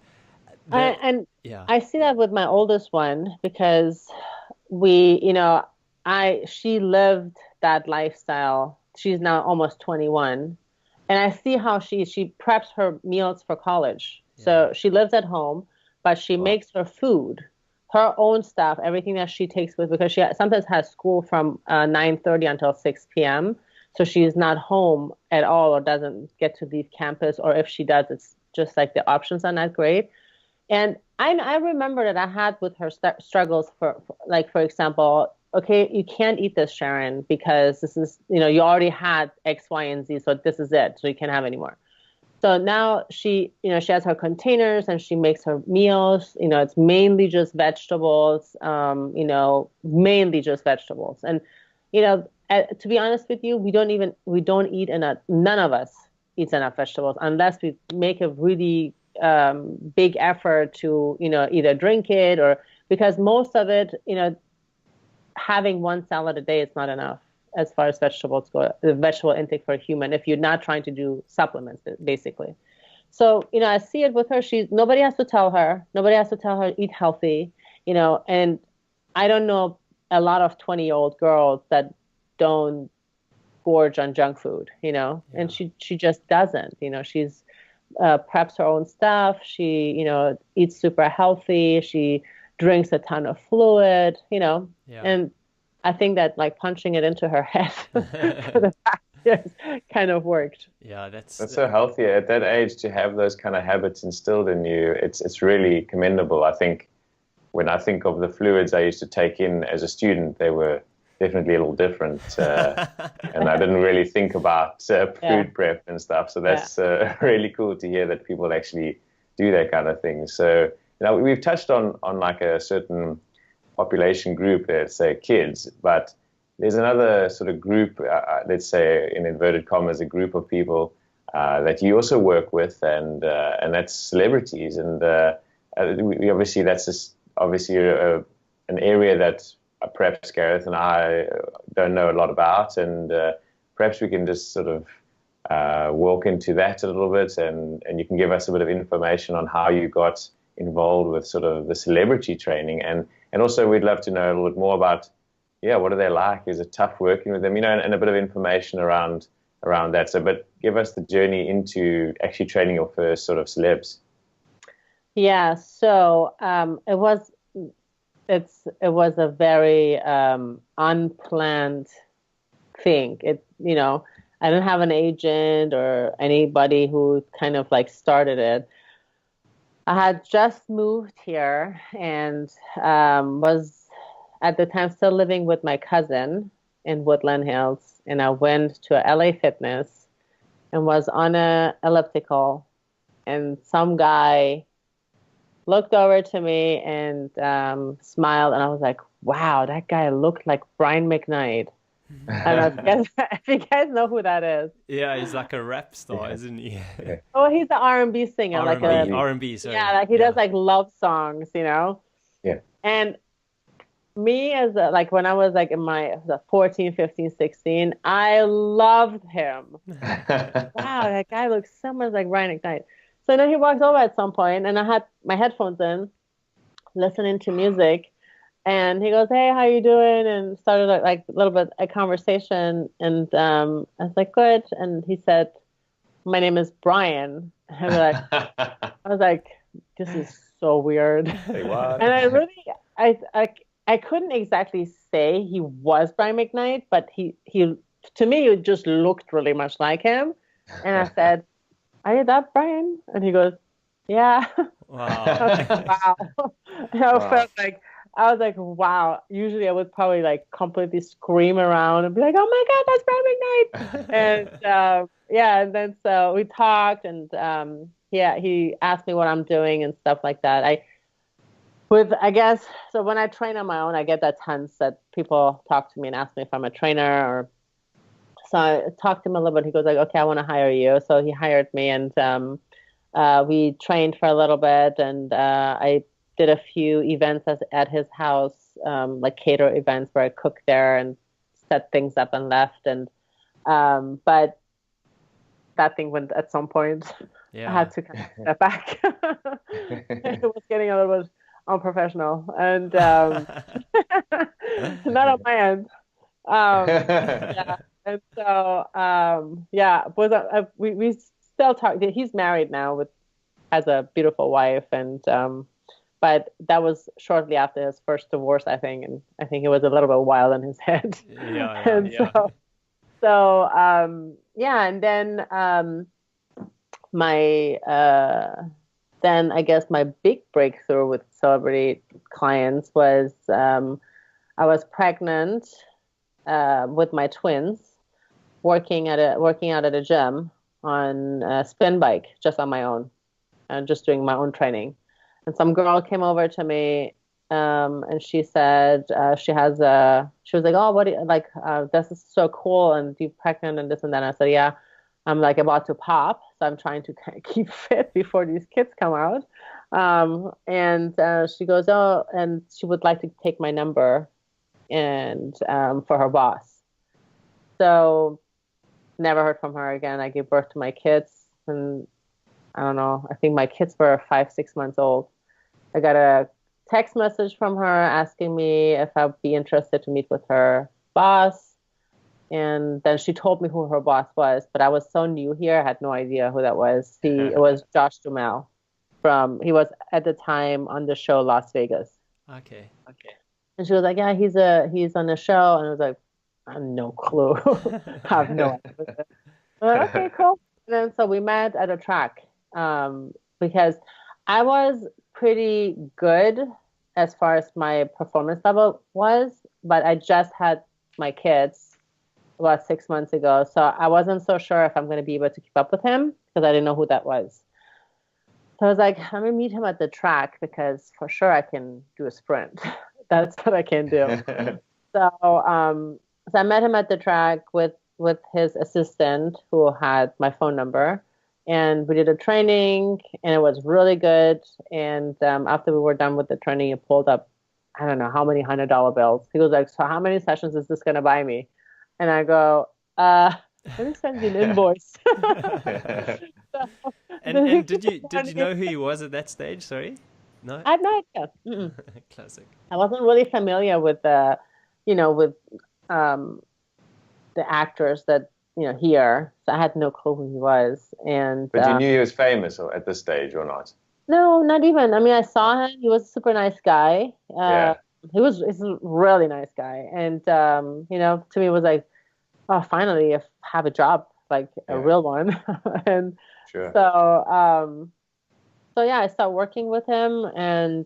I see that with my oldest one, because she lived that lifestyle. She's now almost 21, and I see how she preps her meals for college. So she lives at home, but she makes her food, her own stuff, everything that she takes with, because she sometimes has school from 9:30 until 6 p.m. So she's not home at all, or doesn't get to leave campus, or if she does, it's just the options are not great. And I remember that I had with her struggles for example, okay, you can't eat this, Sharon, because this is, you already had X, Y, and Z, so this is it, so you can't have any more. So now she has her containers and she makes her meals. It's mainly just vegetables. Mainly just vegetables. And to be honest with you, we don't eat enough. None of us eats enough vegetables unless we make a really big effort to, either drink it because most of it, having one salad a day is not enough as far as vegetables go, the vegetable intake for a human, if you're not trying to do supplements, basically. So, I see it with her. Nobody has to tell her eat healthy, and I don't know a lot of 20-year-old girls that don't gorge on junk food, and she just doesn't, she's preps her own stuff. She, eats super healthy. She drinks a ton of fluid, and I think that like punching it into her head for the past years kind of worked. Yeah, that's so healthy at that age to have those kind of habits instilled in you. It's really commendable. I think when I think of the fluids I used to take in as a student, they were definitely a little different, and I didn't really think about food prep and stuff. So that's really cool to hear that people actually do that kind of thing. So we've touched on like a certain population group, let's say kids, but there's another sort of group, let's say in inverted commas, a group of people that you also work with, and that's celebrities, and we obviously that's just obviously an area that perhaps Gareth and I don't know a lot about, and perhaps we can just sort of walk into that a little bit, and you can give us a bit of information on how you got involved with sort of the celebrity training, and also we'd love to know a little bit more about, what are they like? Is it tough working with them? And a bit of information around that. So, but give us the journey into actually training your first sort of celebs. Yeah. So it was a very unplanned thing. I didn't have an agent or anybody who kind of like started it. I had just moved here and was at the time still living with my cousin in Woodland Hills. And I went to a LA Fitness and was on a elliptical, and some guy looked over to me and smiled, and I was like, wow, that guy looked like Brian McKnight. And if you guys know who that is. Yeah, he's like a rap star, isn't he? Oh, he's an R&B singer. R&B, sorry. Yeah, like he does like love songs, Yeah. And me when I was like in my 14, 15, 16, I loved him. Wow, that guy looks so much like Brian McKnight. So then he walks over at some point, and I had my headphones in, listening to music, and he goes, "Hey, how you doing?" And started like a little bit a conversation, and I was like, "Good." And he said, "My name is Brian." And I was like, "This is so weird." Say what? And I couldn't exactly say he was Brian McKnight, but he to me it just looked really much like him. And I said, "Are you that Brian?" And he goes, "Yeah." Wow. Wow. I was like, wow. Usually I would probably like completely scream around and be like, "Oh my God, that's Brian McKnight." And and then so we talked, and he asked me what I'm doing and stuff like that. So when I train on my own, I get that tons that people talk to me and ask me if I'm a trainer, so I talked to him a little bit. He goes like, "Okay, I want to hire you." So he hired me, and we trained for a little bit, and I did a few events at his house, like cater events where I cooked there and set things up and left. And but that thing went at some point. Yeah. I had to kind of step back. It was getting a little bit unprofessional, and not on my end. And so we still talk. He's married now has a beautiful wife, and but that was shortly after his first divorce, I think, and I think he was a little bit wild in his head. And then then I guess my big breakthrough with celebrity clients was I was pregnant with my twins, working out at a gym on a spin bike, just on my own, and just doing my own training. And some girl came over to me and she said she was like, oh, what do you, like, this is so cool, and you pregnant and this and that. And I said, yeah, I'm like about to pop, so I'm trying to kind of keep fit before these kids come out. And she goes, oh, and she would like to take my number and for her boss. So never heard from her again. I gave birth to my kids, and I don't know, I think my kids were 5-6 months old. I got a text message from her asking me if I'd be interested to meet with her boss. And then she told me who her boss was, but I was so new here, I had no idea who that was. It was Josh Duhamel he was at the time on the show Las Vegas. Okay. And she was like, yeah, he's on the show. And I was like, I have no clue. I have no idea. Like, okay, cool. And then so we met at a track because I was pretty good as far as my performance level was, but I just had my kids about 6 months ago. So I wasn't so sure if I'm going to be able to keep up with him because I didn't know who that was. So I was like, I'm going to meet him at the track because for sure I can do a sprint. That's what I can do. So I met him at the track with his assistant who had my phone number. And we did a training, and it was really good. And after we were done with the training, he pulled up, I don't know how many $100 bills. He was like, so how many sessions is this going to buy me? And I go, let me send you an invoice. And did you know who he was at that stage? Sorry? No? I had no idea. Classic. I wasn't really familiar with the actors that, here. So I had no clue who he was. And but you knew he was famous at this stage or not? No, not even. I mean, I saw him. He was a super nice guy. He's a really nice guy. And, to me it was like, oh, finally I have a job, like a real one. And sure. So yeah, I started working with him, and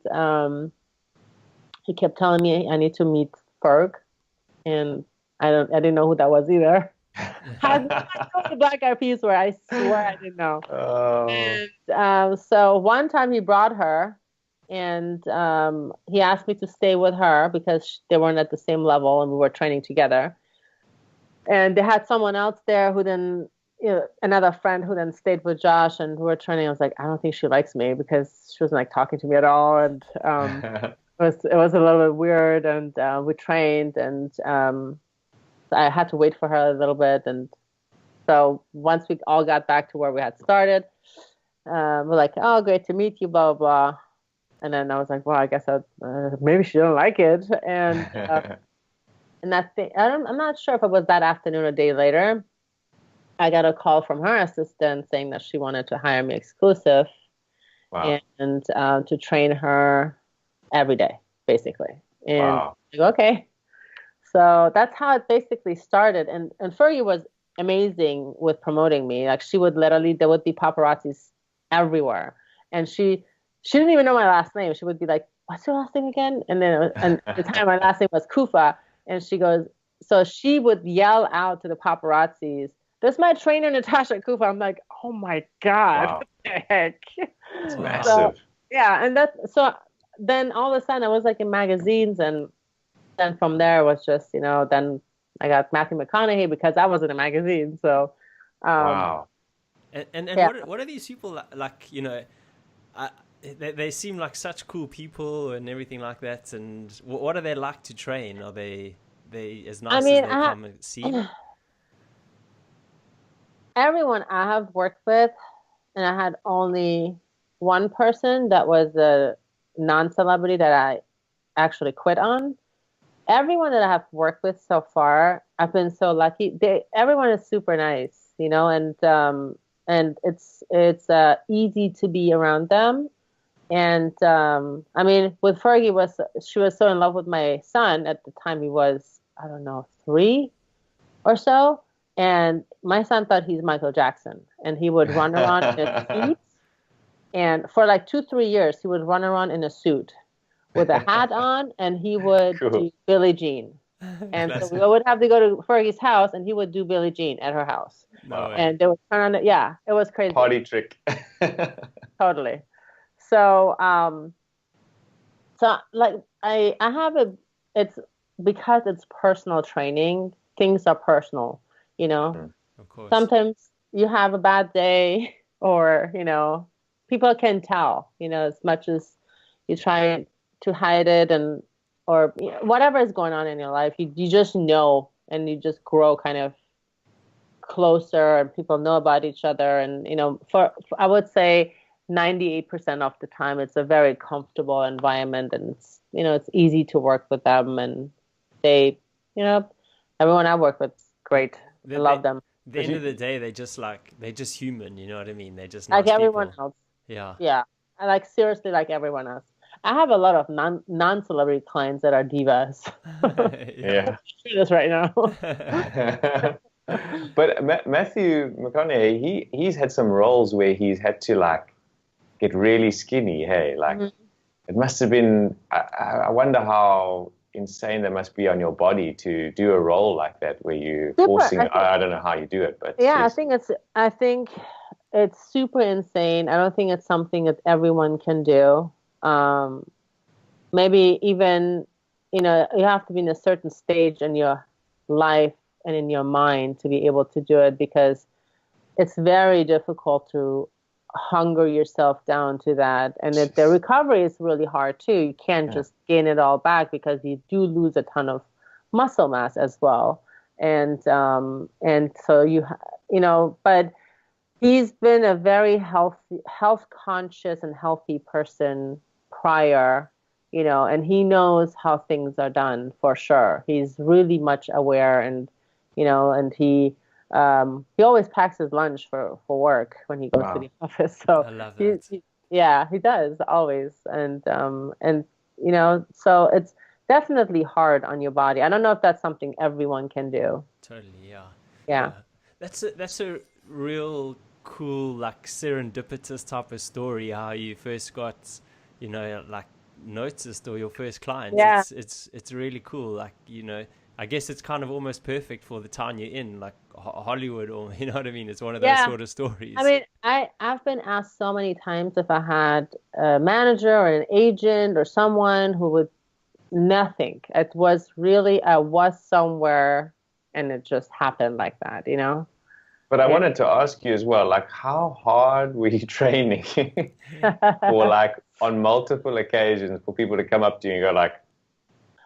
he kept telling me I need to meet Ferg, and I didn't know who that was either. I know the Black Eyed Peas were. I swear I didn't know. Oh. And so one time he brought her, and he asked me to stay with her because they weren't at the same level, and we were training together. And they had someone else there who then, another friend who then stayed with Josh, and we were training. I was like, I don't think she likes me because she wasn't like talking to me at all, and it was a little bit weird. And we trained, and I had to wait for her a little bit. And so once we all got back to where we had started, we're like, oh, great to meet you, blah, blah, blah. And then I was like, well, I guess maybe she didn't like it. And and that thing, I'm not sure if it was that afternoon or a day later, I got a call from her assistant saying that she wanted to hire me exclusive. Wow. And to train her every day, basically. And wow. I go, okay. So that's how it basically started. And Fergie was amazing with promoting me. Like there would be paparazzis everywhere. And she didn't even know my last name. She would be like, what's your last name again? And then and at the time my last name was Kufa. And she goes, so she would yell out to the paparazzis, "This is my trainer, Natasha Kufa." I'm like, oh my God, wow. what the heck? It's massive. So, yeah, and so then all of a sudden I was like in magazines, and then from there it was just, then I got Matthew McConaughey because I was in a magazine. So, wow. And what are these people like? They seem like such cool people and everything like that. And what are they like to train? Are they as nice as they come and seem? Everyone I have worked with, and I had only one person that was a non-celebrity that I actually quit on. Everyone that I have worked with so far, I've been so lucky. Everyone is super nice, and it's easy to be around them. And I mean, with Fergie, she was so in love with my son at the time. He was, I don't know, 3 or so. And my son thought he's Michael Jackson, and he would run around in a suit. And for like 2-3 years, he would run around in a suit with a hat on, and he would do Billie Jean. And so we would have to go to Fergie's house, and he would do Billie Jean at her house. No way. And they would turn on it. Yeah, it was crazy. Party trick. Totally. So So like I have it's because it's personal training, things are personal, you know. Of course. Sometimes you have a bad day or, you know, people can tell, you know, as much as you try to hide it and or you know, whatever is going on in your life, you just know and you just grow kind of closer and people know about each other. And, you know, for I would say 98% of the time, it's a very comfortable environment and it's, you know, it's easy to work with them and they, you know, everyone I work with is great. I love them. At the end of the day, they're just human. You know what I mean? They're just like nice everyone people. else. Yeah. Yeah. I like seriously like everyone else. I have a lot of non-celebrity clients that are divas. Yeah. Do this right now. But Matthew McConaughey, he's had some roles where he's had to like get really skinny. Hey, like it must have been. I wonder how insane that must be on your body to do a role like that where you're forcing. I don't know how you do it, but yeah, I think it's super insane. I don't think it's something that everyone can do. Maybe even, you know, you have to be in a certain stage in your life and in your mind to be able to do it because it's very difficult to hunger yourself down to that. And the recovery is really hard too. You can't just gain it all back because you do lose a ton of muscle mass as well. And so you know, but he's been a very health conscious and healthy person prior, you know, and he knows how things are done for sure. He's really much aware and, you know, and he always packs his lunch for work when he goes to the office. So I love that. He does always. And, you know, so it's definitely hard on your body. I don't know if that's something everyone can do. Totally. Yeah. That's a real cool, like serendipitous type of story, how you first got, you know, like noticed or your first client. Yeah. It's really cool. Like, you know, I guess it's kind of almost perfect for the town you're in, like Hollywood, or you know what I mean? It's one of those sort of stories. I mean, I've been asked so many times if I had a manager or an agent or someone who would nothing. It was really, I was somewhere and it just happened like that, you know? But I wanted to ask you as well, like, how hard were you training for, like, on multiple occasions for people to come up to you and go, like,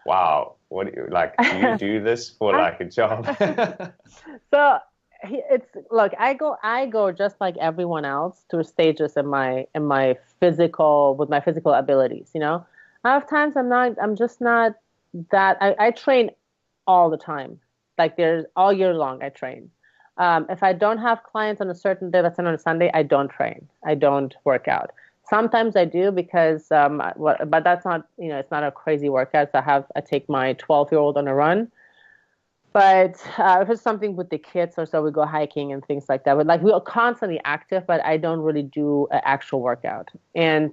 wow, what do you do this for, like, a job? So look, I go just like everyone else through stages in my physical, with my physical abilities, you know? I have times I'm just not that, I train all the time. Like there's all year long, I train. If I don't have clients on a certain day, let's say on a Sunday, I don't train. I don't work out. Sometimes I do because, but that's not, you know, it's not a crazy workout. So I take my 12-year-old on a run. But if it's something with the kids or so, we go hiking and things like that. But like we are constantly active, but I don't really do an actual workout. And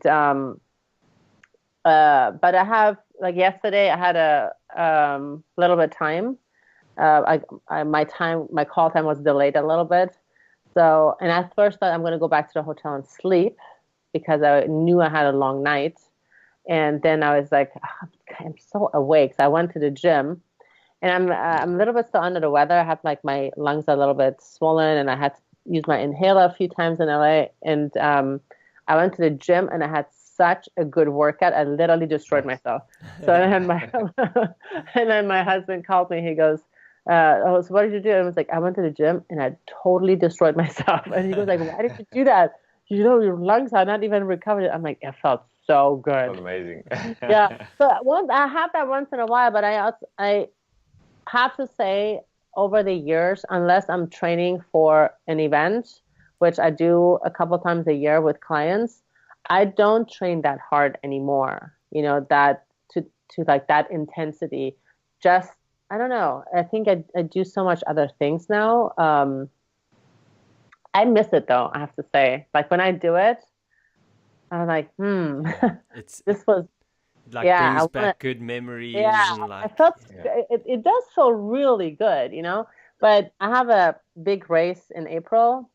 but I have, like yesterday, I had a little bit of time. My call time was delayed a little bit. So, and I first thought I'm going to go back to the hotel and sleep because I knew I had a long night. And then I was like, oh, I'm so awake. So I went to the gym and I'm a little bit still under the weather. I have like my lungs are a little bit swollen and I had to use my inhaler a few times in LA. And I went to the gym and I had such a good workout. I literally destroyed myself. So then my husband called me. He goes, so what did you do? And I was like, I went to the gym and I totally destroyed myself. And he goes like, why did you do that? You know, your lungs are not even recovered. I'm like, it felt so good. Amazing. Yeah. So I have that once in a while, but I have to say over the years, unless I'm training for an event, which I do a couple times a year with clients, I don't train that hard anymore. You know, that to like that intensity. Just, I don't know. I think I do so much other things now. I miss it though, I have to say. Like when I do it, I'm like, this was like brings back good memories. Yeah, and like, I felt it does feel really good, you know. But I have a big race in April.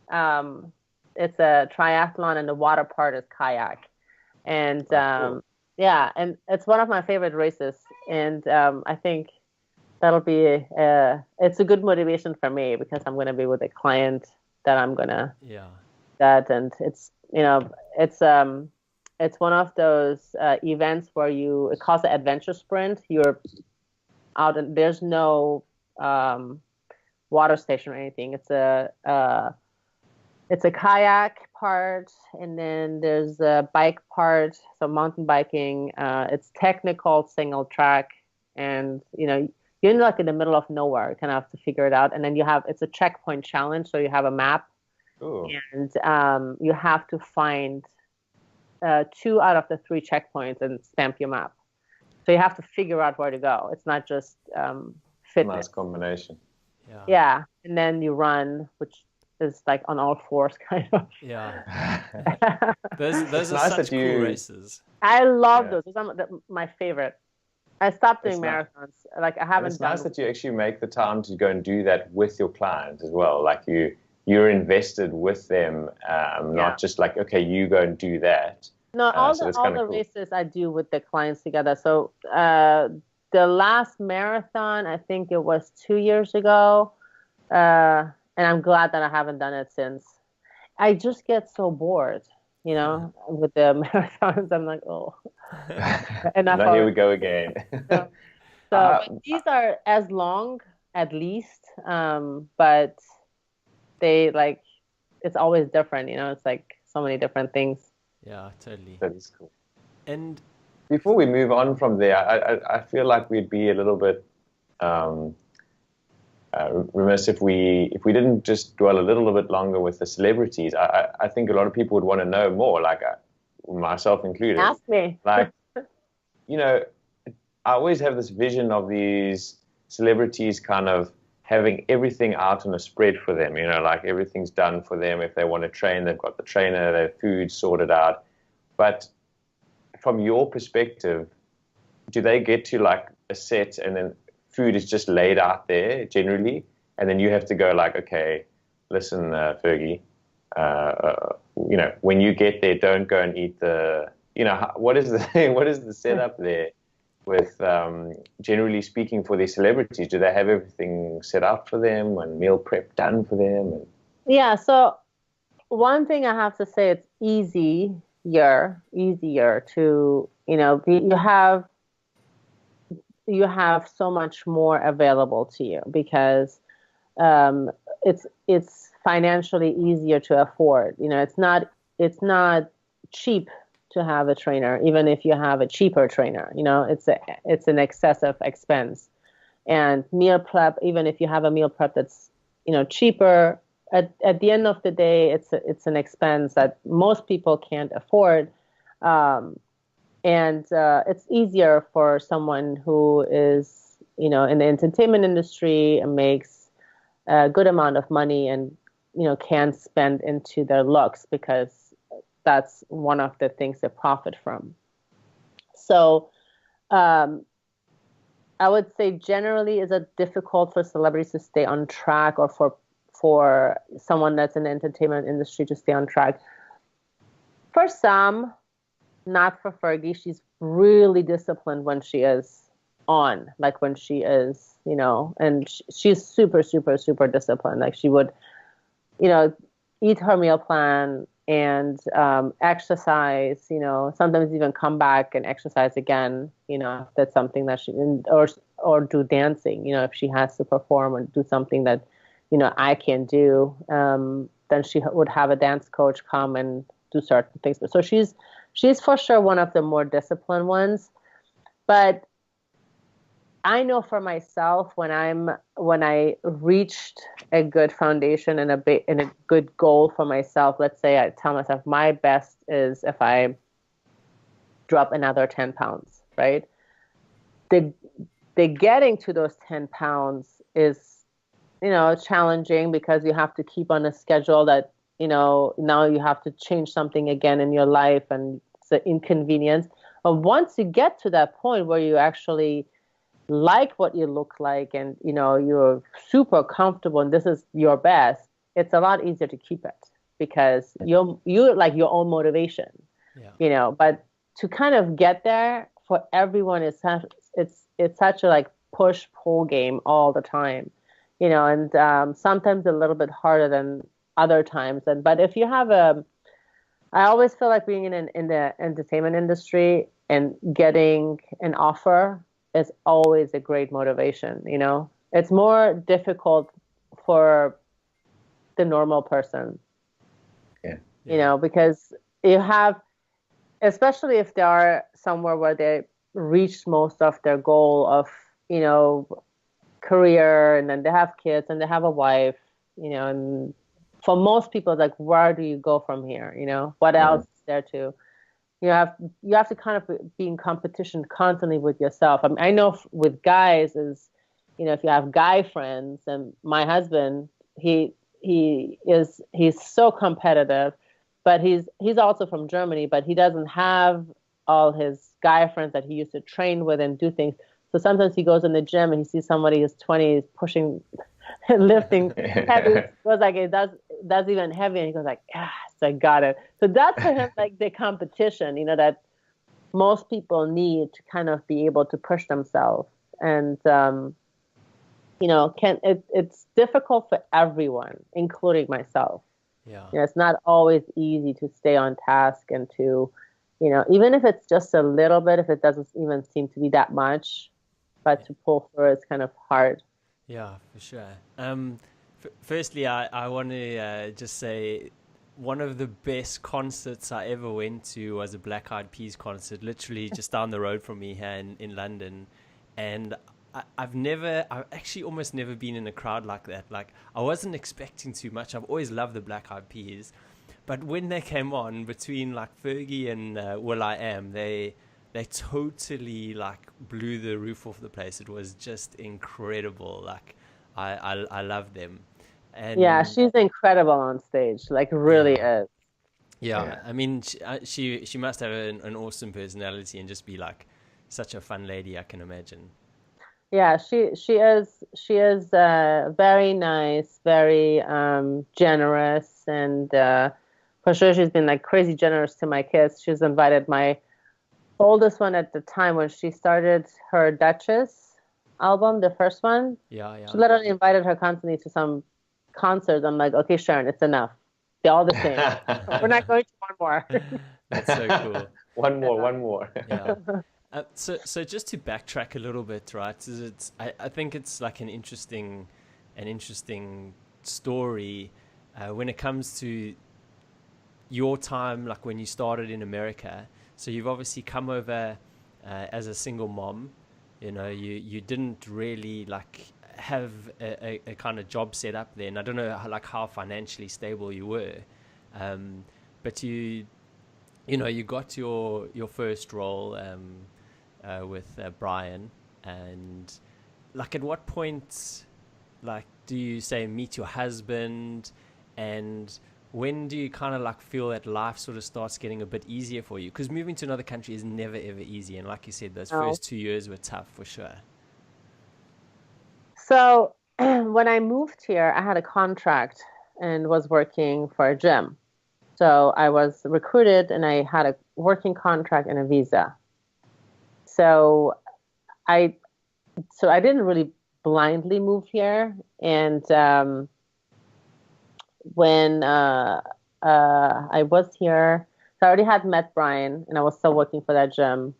It's a triathlon, and the water part is kayak. And Yeah, and it's one of my favorite races, and I think that'll be it's a good motivation for me because I'm going to be with a client that I'm going to that, and it's it's one of those events where it calls an adventure sprint. You're out and there's no water station or anything. It's a kayak part, and then there's a bike part, so mountain biking. It's technical, single track, and you're like in the middle of nowhere. You kind of have to figure it out, and then it's a checkpoint challenge, so you have a map. Ooh. And you have to find 2 out of the 3 checkpoints and stamp your map. So you have to figure out where to go. It's not just fitness. Nice combination. Yeah, and then you run, which is like on all fours, kind of. Yeah. those are such cool races. I love those. Those are my favorite. I stopped doing marathons. Like I haven't. It's nice that you actually make the time to go and do that with your clients as well. Like you're invested with them, not just like, okay, you go and do that. No, all the races I do with the clients together. So the last marathon, I think it was 2 years ago. And I'm glad that I haven't done it since. I just get so bored, with the marathons. I'm like, oh. And here we go again. But these are as long, at least, but they it's always different, it's like so many different things. Yeah, totally. That is cool. And before we move on from there, I feel like we'd be a little bit remiss if we didn't just dwell a little bit longer with the celebrities. I think a lot of people would want to know more, like myself included. Ask me. Like, I always have this vision of these celebrities kind of having everything out on a spread for them, like everything's done for them. If they want to train, they've got the trainer, their food sorted out. But from your perspective, do they get to like a set and then food is just laid out there generally, and then you have to go like, okay, listen, Fergie, when you get there, don't go and eat what is the setup there with, generally speaking, for these celebrities? Do they have everything set up for them and meal prep done for them? Yeah. So one thing I have to say, it's easier to, you have so much more available to you because it's financially easier to afford. It's not cheap to have a trainer, even if you have a cheaper trainer. It's an excessive expense. And meal prep, even if you have a meal prep that's cheaper, at the end of the day, it's an expense that most people can't afford. And it's easier for someone who is, in the entertainment industry and makes a good amount of money and, can spend into their looks because that's one of the things they profit from. So I would say generally is it difficult for celebrities to stay on track or for someone that's in the entertainment industry to stay on track. For some, not for Fergie. She's really disciplined when she is on, like when she is, and she's super, super, super disciplined. Like she would, eat her meal plan and exercise, sometimes even come back and exercise again, if that's something that or do dancing, if she has to perform or do something that, I can do, then she would have a dance coach come and do certain things. So she's for sure one of the more disciplined ones. But I know for myself when I reached a good foundation and a good goal for myself, let's say I tell myself my best is if I drop another 10 pounds, right? The getting to those 10 pounds is, challenging because you have to keep on a schedule that, now you have to change something again in your life and it's an inconvenience. But once you get to that point where you actually like what you look like and, you're super comfortable and this is your best, it's a lot easier to keep it because you like your own motivation, but to kind of get there for everyone is it's such a like push-pull game all the time, and sometimes a little bit harder than other times. But if you have I always feel like being in the entertainment industry and getting an offer is always a great motivation. It's more difficult for the normal person. Yeah. Because you have, especially if they are somewhere where they reached most of their goal of, career, and then they have kids and they have a wife, and for most people, like, where do you go from here? What else is there to, you have to kind of be in competition constantly with yourself. I mean, I know with guys is, if you have guy friends, and my husband, he's so competitive, but he's also from Germany, but he doesn't have all his guy friends that he used to train with and do things. So sometimes he goes in the gym and he sees somebody who's 20 pushing, lifting heavy. He goes like, it does even heavy, and he goes like, so I got it. So that's for him like the competition, that most people need to kind of be able to push themselves. And it's difficult for everyone, including myself. Yeah. It's not always easy to stay on task and to, even if it's just a little bit, if it doesn't even seem to be that much, but to pull through is kind of hard. Yeah, for sure. Firstly, I want to just say one of the best concerts I ever went to was a Black Eyed Peas concert, literally just down the road from me here in London. And I've actually almost never been in a crowd like that. Like, I wasn't expecting too much. I've always loved the Black Eyed Peas. But when they came on, between like Fergie and will.i.am, they totally like blew the roof off the place. It was just incredible. Like, I love them. And yeah, she's incredible on stage. Like, really is. Yeah, I mean, she must have an awesome personality and just be like such a fun lady, I can imagine. Yeah, she is very nice, very generous, and for sure she's been like crazy generous to my kids. She's invited my oldest one at the time when she started her Duchess album, the first one. Yeah. She literally invited her constantly to some concerts. I'm like, okay, Sharon, it's enough. They're all the same. We're not going to one more. That's so cool. One more. Yeah. So just to backtrack a little bit, right? I think it's like an interesting story when it comes to your time, like when you started in America. So you've obviously come over as a single mom. You didn't really like have a kind of job set up there, and I don't know how financially stable you were, but you got your first role with Brian, and like at what point like do you say meet your husband, and when do you kind of like feel that life sort of starts getting a bit easier for you? Because moving to another country is never ever easy, and like you said, those first 2 years were tough for sure. So when I moved here, I had a contract and was working for a gym. So I was recruited and I had a working contract and a visa. So I didn't really blindly move here. And when I was here, so I already had met Brian and I was still working for that gym.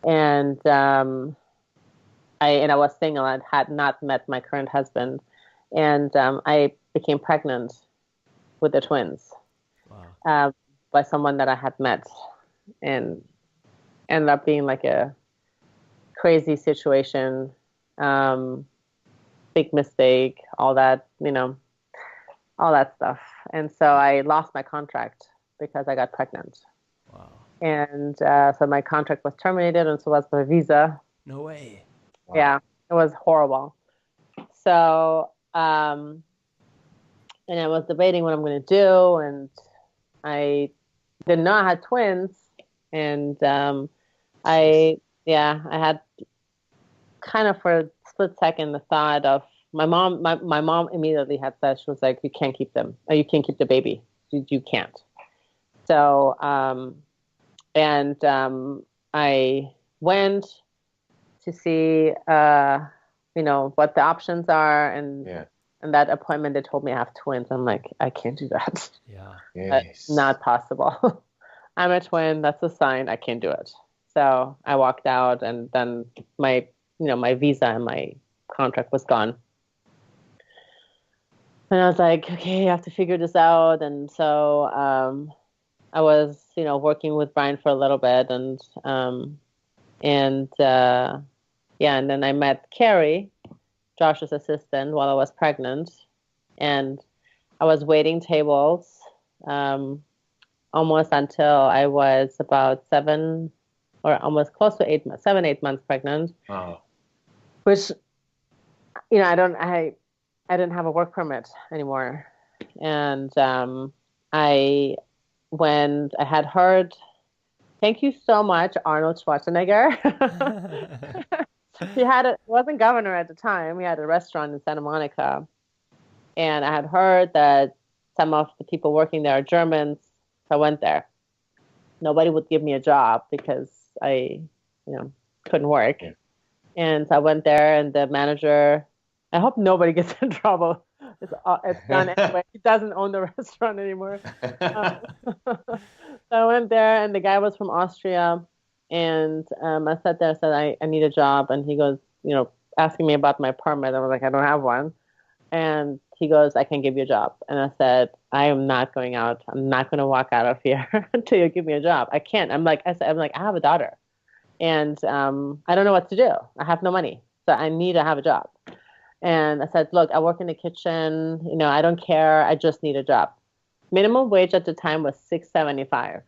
And I was single and had not met my current husband. And I became pregnant with the twins. Wow. By someone that I had met, and ended up being like a crazy situation, big mistake, all that, all that stuff. And so I lost my contract because I got pregnant. Wow. And so my contract was terminated, and so was my visa. No way. Wow. Yeah, it was horrible. So, and I was debating what I'm going to do, and I didn't know I had twins, and I had kind of for a split second the thought of my mom. My mom immediately had said, she was like, "You can't keep them. Or you can't keep the baby. You can't." So And I went to see, what the options are. And in that appointment, they told me I have twins. I'm like, I can't do that. Yeah. That's not possible. I'm a twin. That's a sign. I can't do it. So I walked out, and then my visa and my contract was gone. And I was like, okay, I have to figure this out. And so I was, working with Brian for a little bit, and then I met Carrie, Josh's assistant, while I was pregnant, and I was waiting tables almost until I was about 7 or almost close to 8 months, 8 months pregnant. Oh. Which, I didn't have a work permit anymore. And I had heard, thank you so much, Arnold Schwarzenegger. He wasn't governor at the time. He had a restaurant in Santa Monica. And I had heard that some of the people working there are Germans. So I went there. Nobody would give me a job because I, couldn't work. Yeah. And so I went there, and the manager, I hope nobody gets in trouble. It's done anyway. He doesn't own the restaurant anymore. So I went there, and the guy was from Austria. And I sat there and said, I need a job. And he goes, asking me about my permit. I was like, I don't have one. And he goes, I can give you a job. And I said, I am not going out. I'm not going to walk out of here until you give me a job. I can't. I'm like, I have a daughter. And I don't know what to do. I have no money. So I need to have a job. And I said, look, I work in the kitchen. I don't care. I just need a job. Minimum wage at the time was $6.75.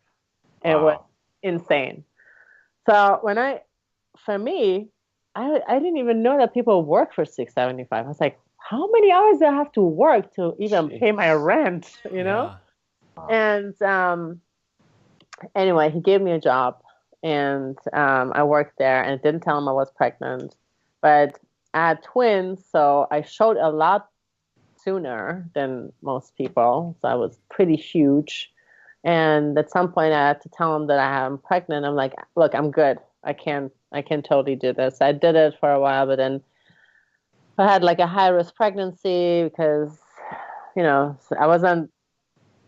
It was insane. So for me, I didn't even know that people work for $6.75. I was like, how many hours do I have to work to even pay my rent, Yeah. And anyway, he gave me a job, and I worked there, and didn't tell him I was pregnant. But I had twins, so I showed a lot sooner than most people. So I was pretty huge. And at some point, I had to tell him that I'm pregnant. I'm like, look, I'm good. I can totally do this. I did it for a while, but then I had like a high-risk pregnancy because, I wasn't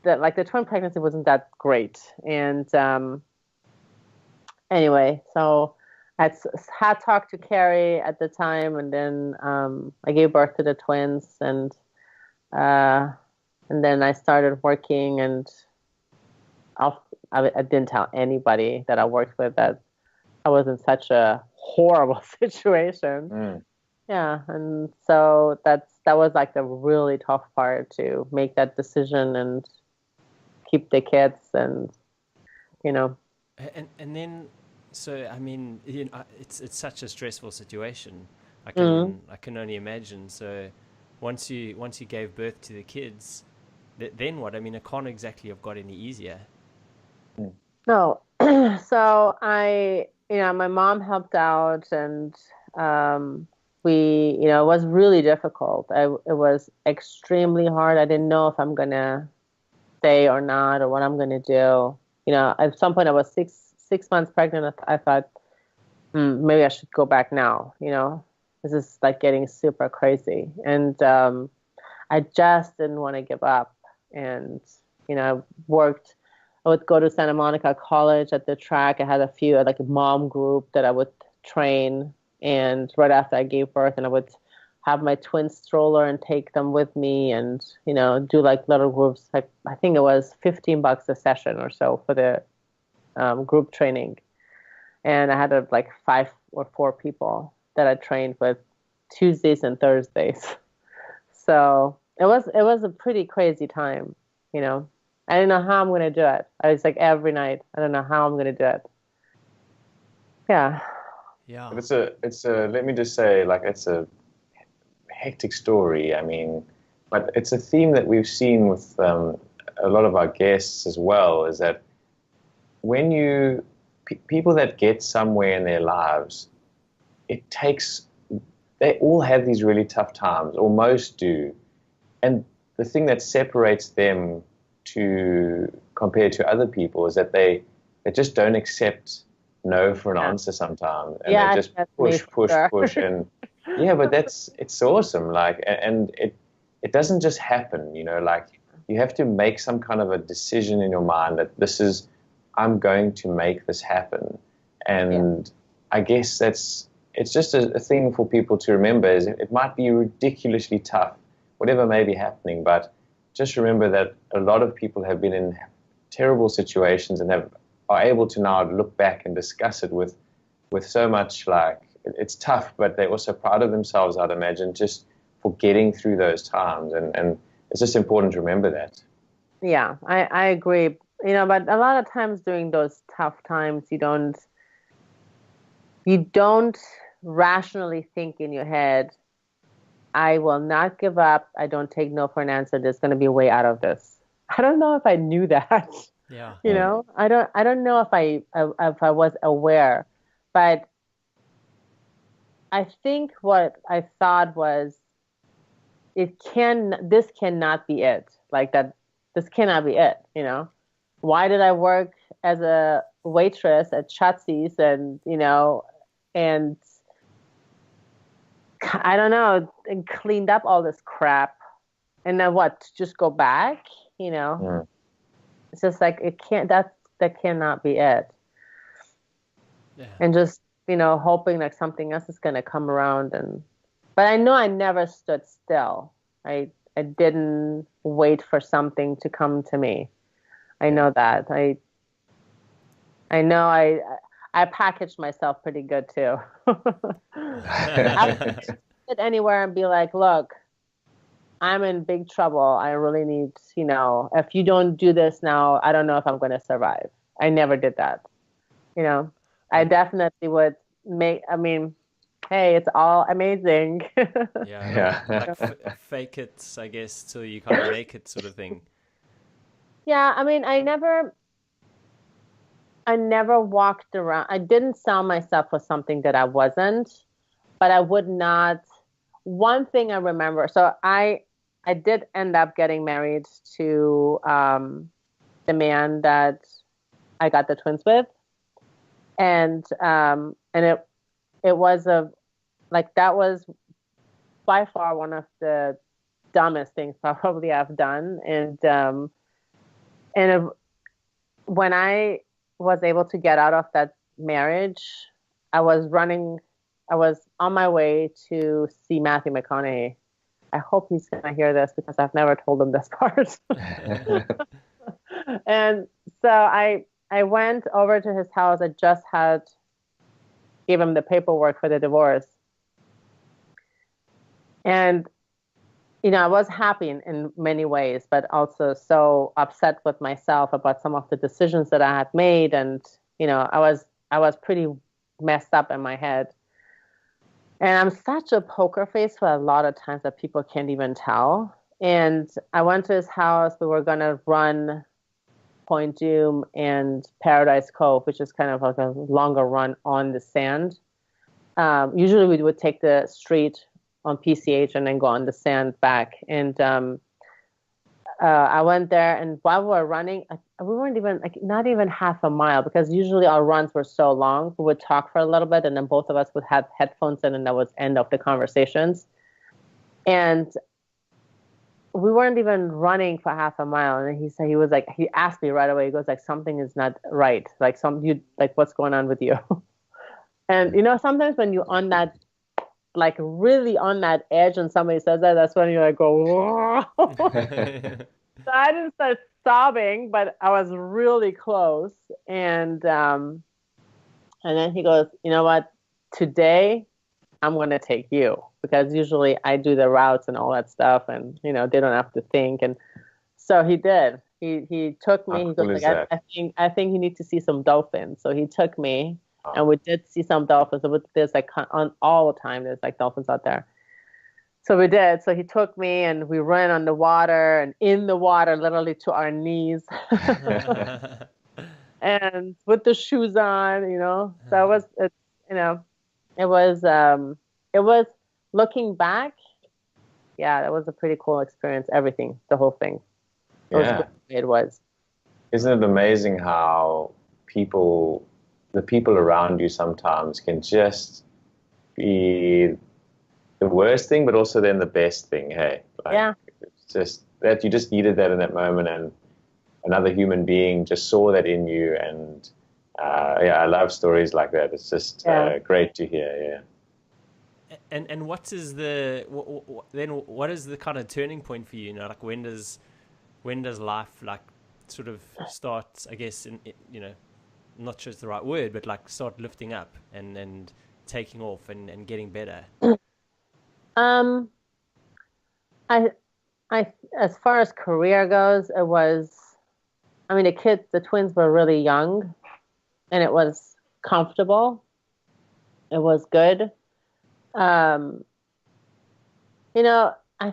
that, like, the twin pregnancy wasn't that great. And anyway, so I had talked to Carrie at the time, and then I gave birth to the twins, and then I started working, and I didn't tell anybody that I worked with that I was in such a horrible situation. Mm. Yeah, and so that was like the really tough part, to make that decision and keep the kids, and And then, so I mean, it's such a stressful situation. I can only imagine. So once you gave birth to the kids, then what? I mean, it can't exactly have got any easier. No. So my mom helped out, and it was really difficult. It was extremely hard. I didn't know if I'm going to stay or not, or what I'm going to do. At some point I was six months pregnant. I thought, maybe I should go back now. This is like getting super crazy. And I just didn't want to give up. And, I worked. I would go to Santa Monica College at the track. I had a mom group that I would train. And right after I gave birth, and I would have my twin stroller and take them with me, and, do like little groups. Like, I think it was $15 a session or so for the group training. And I had 5 or 4 people that I trained with Tuesdays and Thursdays. So it was a pretty crazy time, I didn't know how I'm going to do it. I was like, every night, I don't know how I'm going to do it. Yeah. Yeah. But it's a, let me just say, it's a hectic story. I mean, but it's a theme that we've seen with a lot of our guests as well, is that when people that get somewhere in their lives, they all have these really tough times, or most do. And the thing that separates them compared to other people is that they they just don't accept no for an answer sometimes, and Yeah, they just push, and yeah, but it's awesome. Like, and it doesn't just happen, you know. Like, you have to make some kind of a decision in your mind that I'm going to make this happen, and I guess it's just a thing for people to remember. Is it might be ridiculously tough, whatever may be happening, but just remember that a lot of people have been in terrible situations and are able to now look back and discuss it with so much, like, it's tough, but they're also proud of themselves, I'd imagine, just for getting through those times. And it's just important to remember that. Yeah, I agree. You know, but a lot of times during those tough times, you don't rationally think in your head, I will not give up. I don't take no for an answer. There's going to be a way out of this. I don't know if I knew that. Yeah. You know, I don't know if I was aware, but I think what I thought was, this cannot be it. Like that, this cannot be it. You know, why did I work as a waitress at Chatsy's and, you know, and I don't know, and cleaned up all this crap, and then what? Just go back? You know. Yeah. It's just like, that cannot be it. Yeah. And just, you know, hoping like something else is going to come around. But I know I never stood still. I didn't wait for something to come to me. I know that. I know I packaged myself pretty good too. I would sit anywhere and be like, look, I'm in big trouble. I really need, you know, if you don't do this now, I don't know if I'm going to survive. I never did that. You know, I definitely would hey, it's all amazing. Yeah. Like fake it, I guess, till you kind of make it, sort of thing. Yeah. I mean, I never walked around. I didn't sell myself for something that I wasn't, but I would not. One thing I remember, so I did end up getting married to the man that I got the twins with, and it was that was by far one of the dumbest things probably I've done, when I was able to get out of that marriage, I was on my way to see Matthew McConaughey. I hope he's going to hear this because I've never told him this part. And so I went over to his house. I just gave him the paperwork for the divorce. And, you know, I was happy in many ways, but also so upset with myself about some of the decisions that I had made. And, you know, I was pretty messed up in my head. And I'm such a poker face for a lot of times that people can't even tell. And I went to his house. We were going to run Point Doom and Paradise Cove, which is kind of like a longer run on the sand. Usually we would take the street on PCH and then go on the sand back. And I went there, and while we were running, we weren't even not even half a mile, because usually our runs were so long. We would talk for a little bit, and then both of us would have headphones in, and that was end of the conversations. And we weren't even running for half a mile, and he asked me right away. He goes like, something is not right. Like what's going on with you? And you know, sometimes when you're on that, like really on that edge, and somebody says that, that's when you like go, whoa. So I didn't start sobbing, but I was really close. And then he goes, you know what? Today I'm going to take you, because usually I do the routes and all that stuff, and you know, they don't have to think. And so he did. He took me. He goes like, I think you need to see some dolphins. So he took me. And we did see some dolphins. There's like on all the time, there's like dolphins out there. So we did. So he took me, and we ran on the water, and in the water, literally to our knees, and with the shoes on, you know. So it was looking back. Yeah, that was a pretty cool experience. Everything, the whole thing. It was. Isn't it amazing how the people around you sometimes can just be the worst thing, but also then the best thing. Hey, like, it's just that you just needed that in that moment, and another human being just saw that in you. And I love stories like that. It's just great to hear. Yeah. And what is then what is the kind of turning point for you? You know, like when does life like sort of start? I guess not sure it's the right word, but like start lifting up and taking off and getting better. I as far as career goes, it was. I mean, the twins were really young, and it was comfortable. It was good. I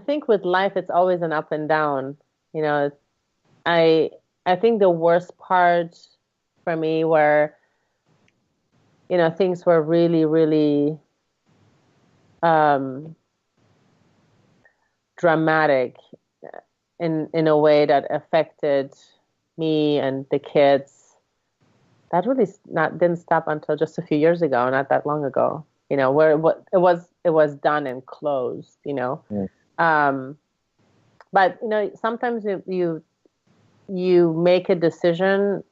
think with life, it's always an up and down. I think the worst part for me were, things were really, really dramatic in a way that affected me and the kids. That really didn't stop until just a few years ago, not that long ago. Where it was done and closed. But sometimes you make a decision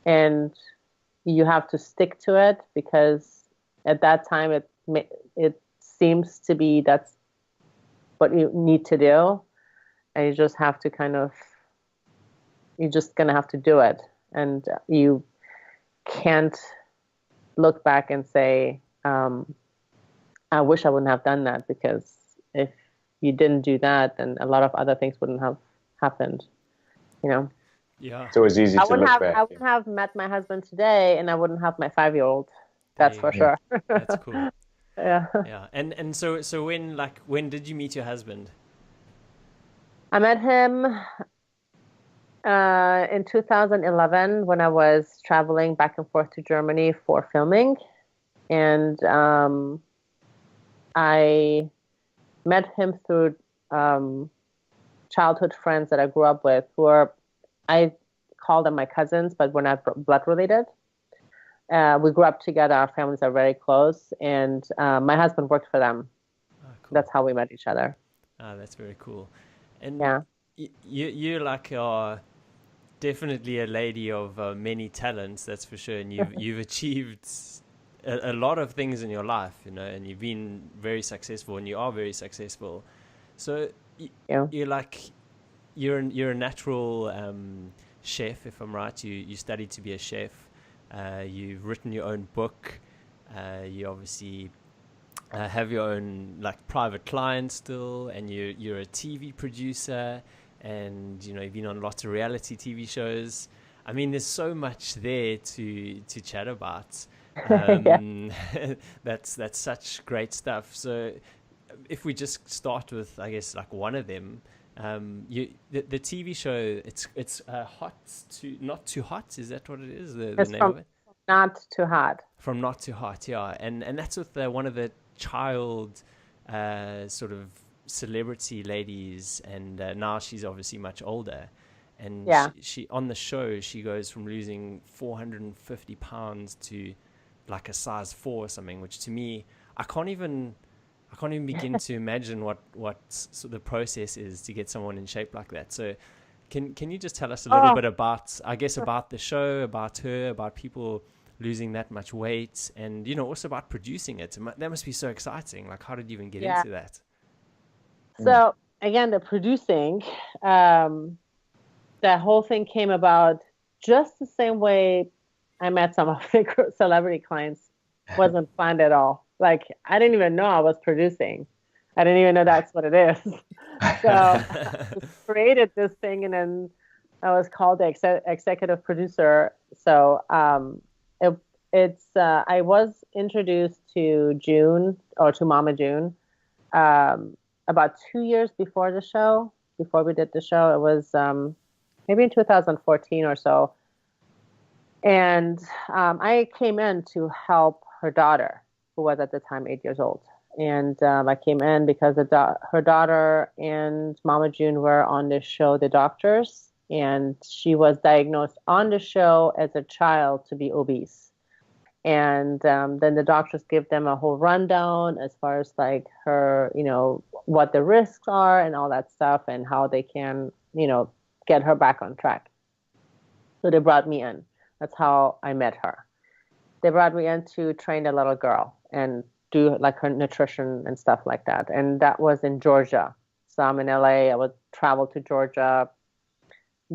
and you have to stick to it, because at that time it seems to be that's what you need to do, and you just have to you're just gonna have to do it, and you can't look back and say, I wish I wouldn't have done that, because if you didn't do that, then a lot of other things wouldn't have happened. Yeah, it's always easy to look back. I wouldn't have met my husband today, and I wouldn't have my 5-year-old. That's for sure. That's cool. Yeah. Yeah, and so when did you meet your husband? I met him in 2011 when I was traveling back and forth to Germany for filming, and I met him through childhood friends that I grew up with, I call them my cousins, but we're not blood related. We grew up together. Our families are very close, and my husband worked for them. Oh, cool. That's how we met each other. That's very cool. And you like are definitely a lady of many talents, that's for sure. And you've achieved a lot of things in your life, and you've been very successful, and you are very successful. So you're a natural chef, if I'm right. You studied to be a chef. You've written your own book. You obviously have your own like private clients still, and you're a TV producer, and you've been on lots of reality TV shows. I mean, there's so much there to chat about. That's such great stuff. So if we just start with, I guess, like one of them, the TV show, it's Not Too Hot. Is that what it is? The name of it? Not Too Hot. From Not Too Hot, yeah. And that's with one of the child sort of celebrity ladies, and now she's obviously much older. And she on the show, she goes from losing 450 pounds to like a size 4 or something, which to me, I can't even begin to imagine what the process is to get someone in shape like that. So can you just tell us a little bit about, I guess, about the show, about her, about people losing that much weight, and also about producing it? That must be so exciting. Like, how did you even get into that? So again, the producing, that whole thing came about just the same way I met some of the celebrity clients. Wasn't planned at all. Like, I didn't even know I was producing. I didn't even know that's what it is. So I just created this thing, and then I was called the executive producer. So I was introduced to Mama June about 2 years before the show. Before we did the show, it was maybe in 2014 or so. And I came in to help her daughter, who was at the time 8 years old. And I came in because her daughter and Mama June were on this show, The Doctors. And she was diagnosed on the show as a child to be obese. And then the doctors give them a whole rundown as far as like her, what the risks are and all that stuff and how they can, get her back on track. So they brought me in. That's how I met her. They brought me in to train the little girl and do like her nutrition and stuff like that. And that was in Georgia. So I'm in LA. I would travel to Georgia,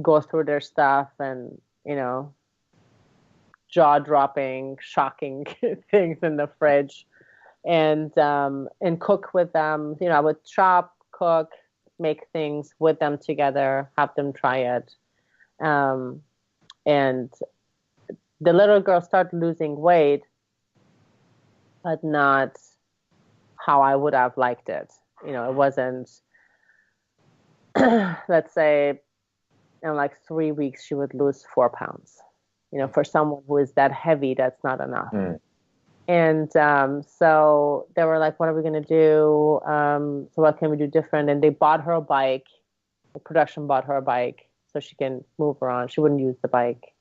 go through their stuff and, jaw-dropping, shocking things in the fridge and cook with them. I would chop, cook, make things with them together, have them try it. And the little girl started losing weight, but not how I would have liked it. It wasn't, let's say, in like 3 weeks, she would lose 4 pounds. For someone who is that heavy, that's not enough. And so they were like, what are we going to do? So what can we do different? And they bought her a bike. The production bought her a bike so she can move around. She wouldn't use the bike.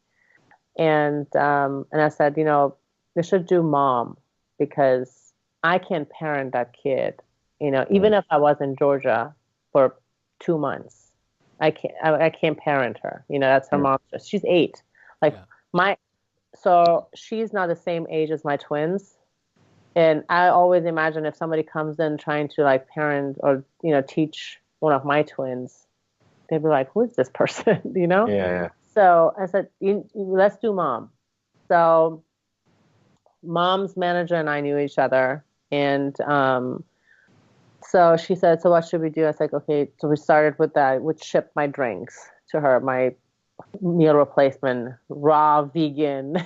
And I said, they should do mom because I can't parent that kid. Even if I was in Georgia for 2 months, I can't parent her. That's her mom. She's 8. So she's not the same age as my twins. And I always imagine if somebody comes in trying to like parent or, teach one of my twins, they'd be like, who is this person? Yeah. So I said, let's do mom. So mom's manager and I knew each other. And so she said, so what should we do? I was like, okay. So we started with that. I would ship my drinks to her, my meal replacement, raw, vegan.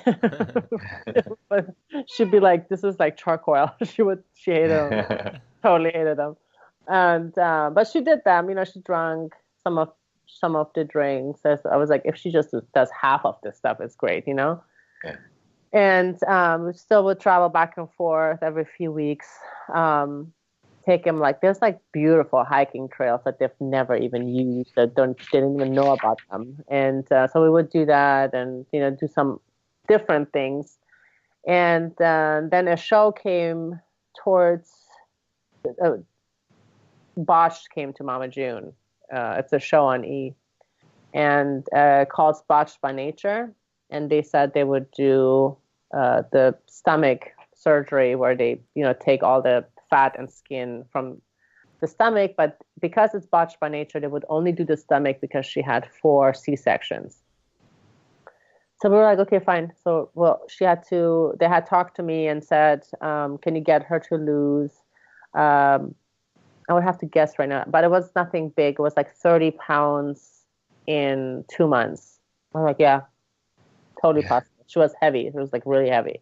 But she'd be like, this is like charcoal. She hated them. Totally hated them. And but she did them. She drank some of the drinks. I was like, if she just does half of this stuff, it's great, Yeah. And we still would travel back and forth every few weeks. Take them there's beautiful hiking trails that they've never even used, that didn't even know about them. And so we would do that and, do some different things. And then a show came towards, Botched came to Mama June. It's a show on E! And called Botched by Nature. And they said they would do the stomach surgery where they, take all the fat and skin from the stomach, but because it's Botched by Nature, they would only do the stomach because she had 4 C-sections. So we were like, okay, fine. So, they had talked to me and said, can you get her to lose, I would have to guess right now, but it was nothing big. It was 30 pounds in 2 months. I'm like, yeah, totally possible. She was heavy. It was really heavy.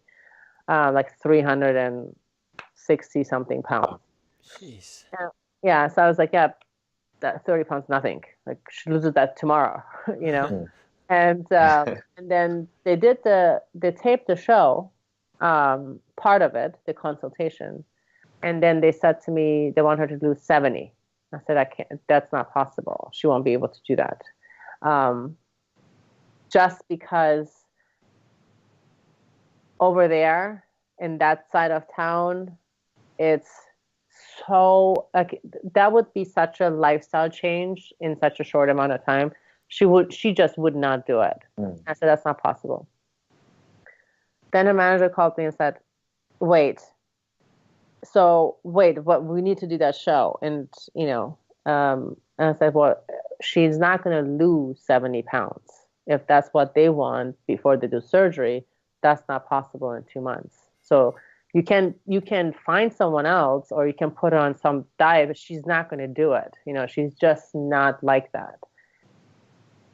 360 something pounds. Jeez. Yeah. So I was like, yeah, that 30 pounds, nothing. She loses that tomorrow, And then they taped the show, part of it, the consultation. And then they said to me, they want her to lose 70. I said, I can't, that's not possible. She won't be able to do that. Just because over there in that side of town, it's so, that would be such a lifestyle change in such a short amount of time. She just would not do it. I said, that's not possible. Then her manager called me and said, wait, what, we need to do that show. And, and I said, well, she's not going to lose 70 pounds. If that's what they want before they do surgery, that's not possible in 2 months. So you can find someone else, or you can put her on some diet, but she's not going to do it. She's just not like that.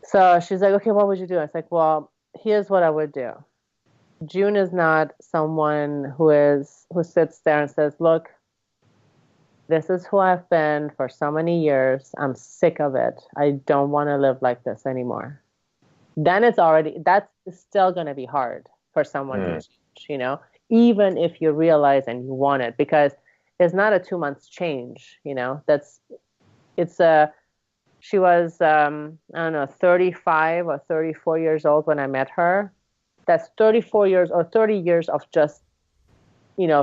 So she's like, okay, what would you do? I was like, well, here's what I would do. June is not someone who sits there and says, look, this is who I've been for so many years. I'm sick of it. I don't want to live like this anymore. Then that's still going to be hard for someone to change, even if you realize and you want it, because it's not a 2 months change, She was, I don't know, 35 or 34 years old when I met her. That's 34 years or 30 years of just,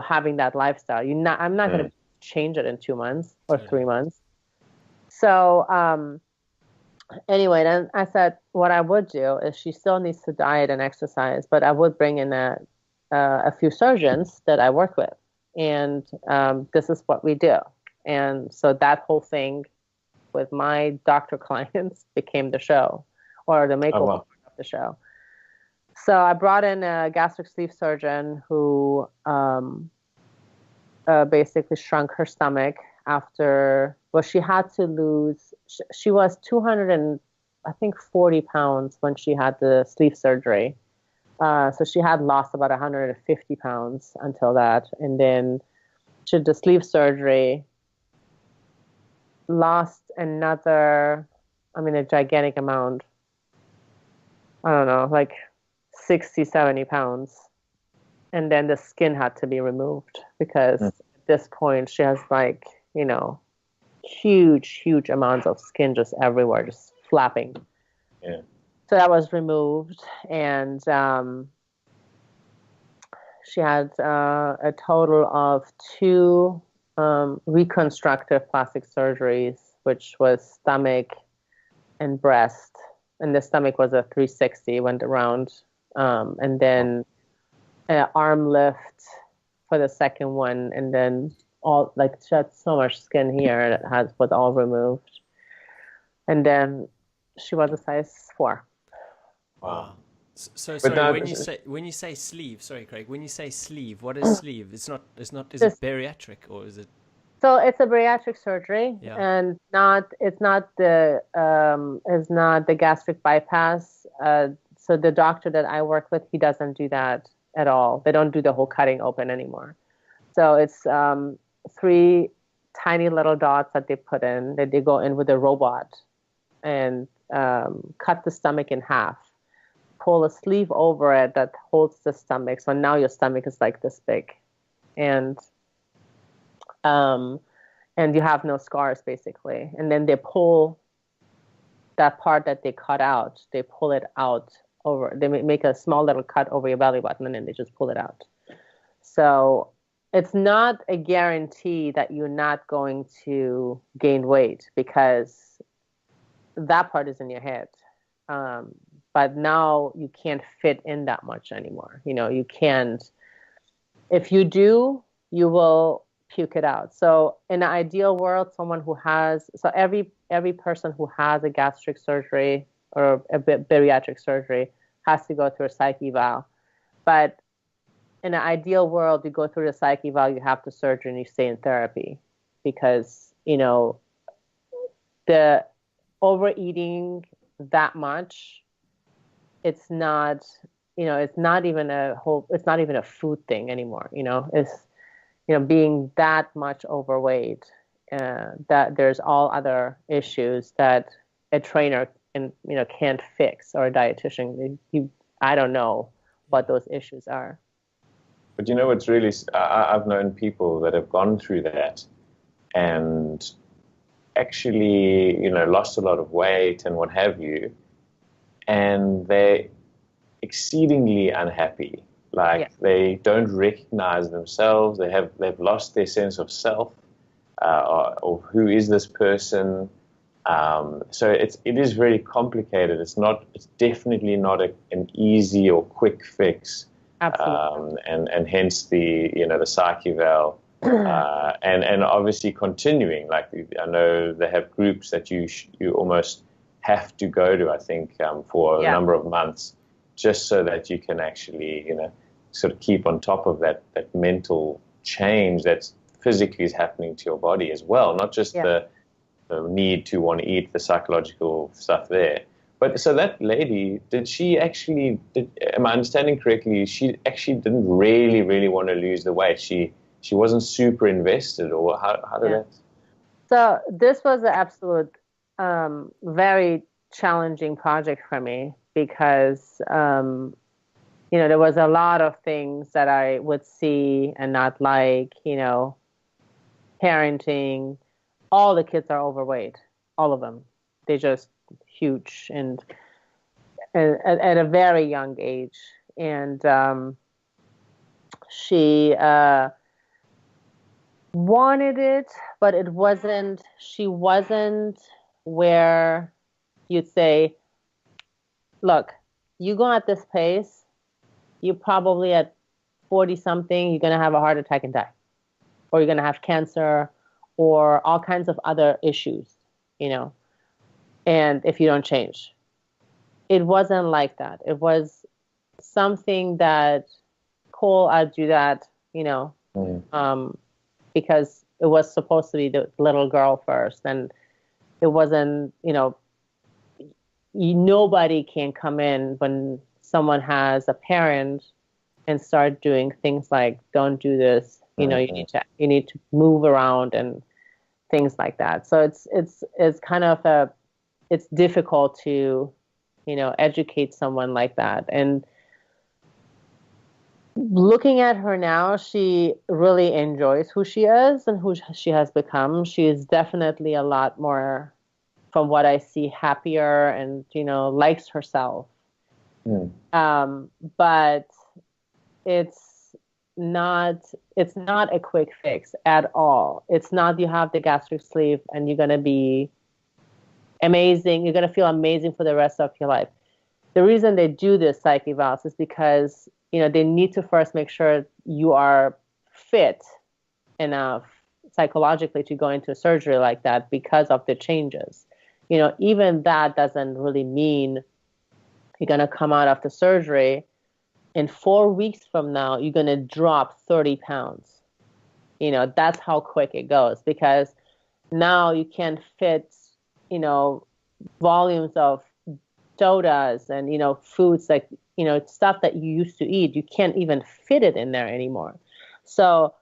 having that lifestyle. I'm not going to change it in 2 months or 3 months. So anyway, then I said what I would do is she still needs to diet and exercise, but I would bring in a few surgeons that I work with. And this is what we do. And so that whole thing with my doctor clients became the show, or the makeover of the show. So I brought in a gastric sleeve surgeon who basically shrunk her stomach after, she had to lose, she was 240 pounds when she had the sleeve surgery. So she had lost about 150 pounds until that. And then she did the sleeve surgery, lost another, a gigantic amount. I don't know, like 60, 70 pounds. And then the skin had to be removed because at this point she has huge amounts of skin just everywhere, just flapping. Yeah. So that was removed, and she had a total of 2 reconstructive plastic surgeries, which was stomach and breast. And the stomach was a 360, went around, and then an arm lift for the second one, and then she had so much skin here that was all removed, and then she was a size 4. Wow. So sorry, when you say sleeve, sorry, Craig, when you say sleeve, what is sleeve? Is it bariatric, or is it? So it's a bariatric surgery, and it's not the gastric bypass. So the doctor that I work with, he doesn't do that at all. They don't do the whole cutting open anymore. So it's 3 tiny little dots that they put in, that they go in with a robot and cut the stomach in half, pull a sleeve over it that holds the stomach. So now your stomach is like this big, and you have no scars basically. And then they pull that part that they cut out, they pull it out they make a small little cut over your belly button, and then they just pull it out. So it's not a guarantee that you're not going to gain weight, because that part is in your head. But now you can't fit in that much anymore. You can't. If you do, you will puke it out. So in an ideal world, every person who has a gastric surgery or a bariatric surgery has to go through a psych eval. But in an ideal world, you go through the psych eval, you have the surgery, and you stay in therapy, because the overeating that much, it's not even a food thing anymore. It's being that much overweight, that there's all other issues that a trainer can't fix, or a dietitian. I don't know what those issues are. But what's really, I've known people that have gone through that and actually, lost a lot of weight and what have you, and they're exceedingly unhappy. They don't recognize themselves. They've lost their sense of self, or who is this person. So it is very complicated. It's definitely not an easy or quick fix. Absolutely. And hence the psych eval, and obviously continuing. I know they have groups that you almost have to go to, I think, for a number of months, just so that you can actually sort of keep on top of that mental change that physically is happening to your body as well, not just the need to want to eat, the psychological stuff there. But so that lady, am I understanding correctly, she actually didn't really, really want to lose the weight. She wasn't super invested, or how did that? So this was an absolute, very challenging project for me, because, there was a lot of things that I would see and not like, parenting. All the kids are overweight, all of them. they're just huge, and at a very young age. And she wanted it, but she wasn't where you'd say, look, you go at this pace, you probably at 40 something, you're going to have a heart attack and die, or you're going to have cancer or all kinds of other issues, and if you don't change. It wasn't like that. It was something that, cool, I'll do that, because it was supposed to be the little girl first. And it wasn't, nobody can come in when someone has a parent and start doing things like, don't do this, you need to move around and things like that. So it's kind of it's difficult to, educate someone like that. And looking at her now, she really enjoys who she is and who she has become. She is definitely a lot more, from what I see, happier and, likes herself. But it's not a quick fix at all. It's not you have the gastric sleeve and you're going to be amazing. You're going to feel amazing for the rest of your life. The reason they do this psych evals is because, they need to first make sure you are fit enough psychologically to go into surgery like that because of the changes. Even that doesn't really mean you're going to come out of the surgery and 4 weeks from now, you're going to drop 30 pounds. That's how quick it goes, because now you can fit, volumes of sodas and, foods like, stuff that you used to eat. You can't even fit it in there anymore. So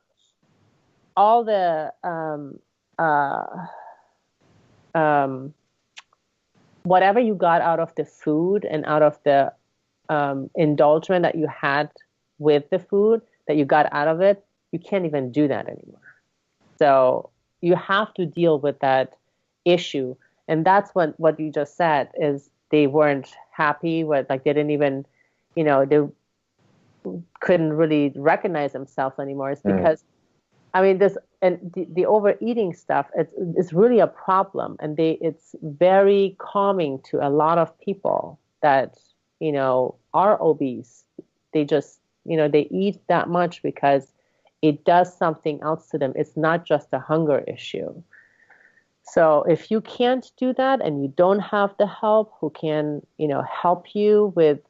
all the whatever you got out of the food and out of the indulgement that you had with the food that you got out of it, you can't even do that anymore. So you have to deal with that issue. And that's what you just said, is they weren't happy with, like, they didn't even, they couldn't really recognize themselves anymore. It's because, this, and the overeating stuff, it's really a problem. And it's very calming to a lot of people that, are obese. They just, they eat that much because it does something else to them. It's not just a hunger issue. So if you can't do that and you don't have the help who can, help you with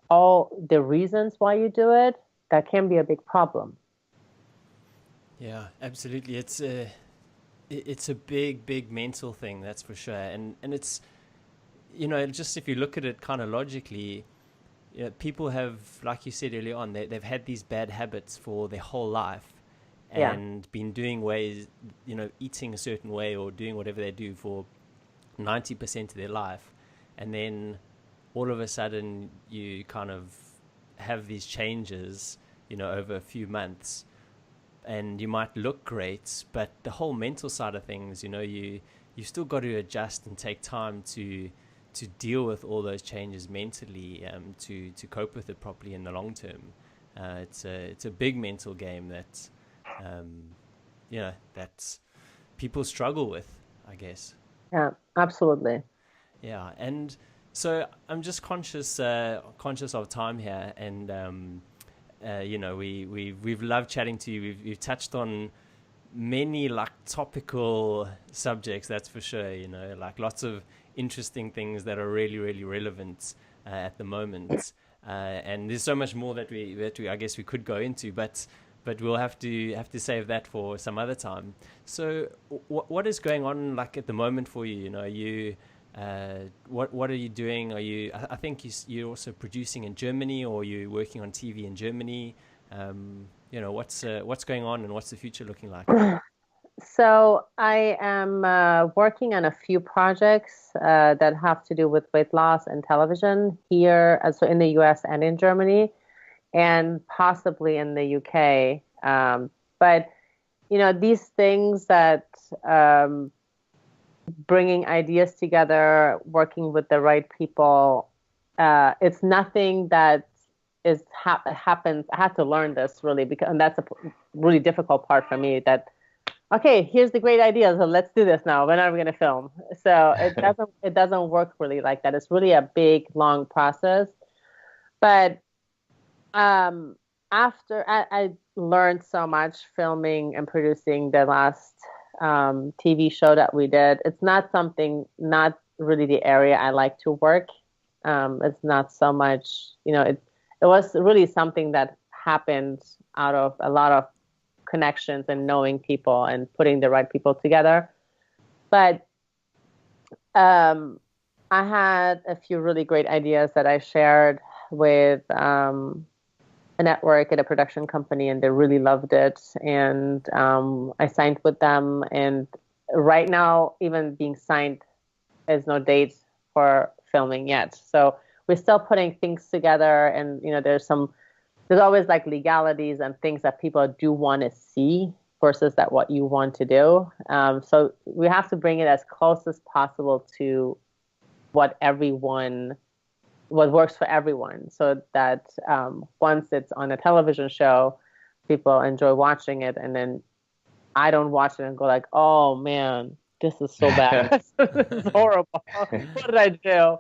all the reasons why you do it, that can be a big problem. Yeah, absolutely. It's a big mental thing, that's for sure. And it's, just if you look at it kind of logically, people have, like you said earlier on, they've had these bad habits for their whole life. And been doing ways, eating a certain way or doing whatever they do for 90% of their life. And then all of a sudden you kind of have these changes, over a few months, and you might look great, but the whole mental side of things, you still got to adjust and take time to deal with all those changes mentally, to cope with it properly in the long term. It's a big mental game that, that people struggle with, I guess. Yeah, absolutely. Yeah, and so I'm just conscious of time here, and we've loved chatting to you. We've touched on many topical subjects, that's for sure. Lots of interesting things that are really, really relevant at the moment. And there's so much more that we I guess we could go into, but we'll have to save that for some other time. So what is going on at the moment for you? What are you doing? I think you're also producing in Germany, or you're working on TV in Germany. What's going on, and what's the future looking like? So I am working on a few projects that have to do with weight loss and television here, so in the US and in Germany, and possibly in the UK. But, these things that bringing ideas together, working with the right people. It's nothing that happens. I had to learn this really, and that's a really difficult part for me. That okay, here's the great idea, so let's do this now. When are we going to film? So it doesn't work really like that. It's really a big, long process. But after I learned so much filming and producing the last TV show that we did. It's not really the area I like to work. It's not so much, it was really something that happened out of a lot of connections and knowing people and putting the right people together. But I had a few really great ideas that I shared with a network at a production company, and they really loved it. And I signed with them. And right now, even being signed, there's no date for filming yet. So we're still putting things together. And, there's always like legalities and things that people do want to see versus that what you want to do. So we have to bring it as close as possible to what works for everyone, so that once it's on a television show, people enjoy watching it, and then I don't watch it and go like, oh man, this is so bad. This is horrible. What did I do?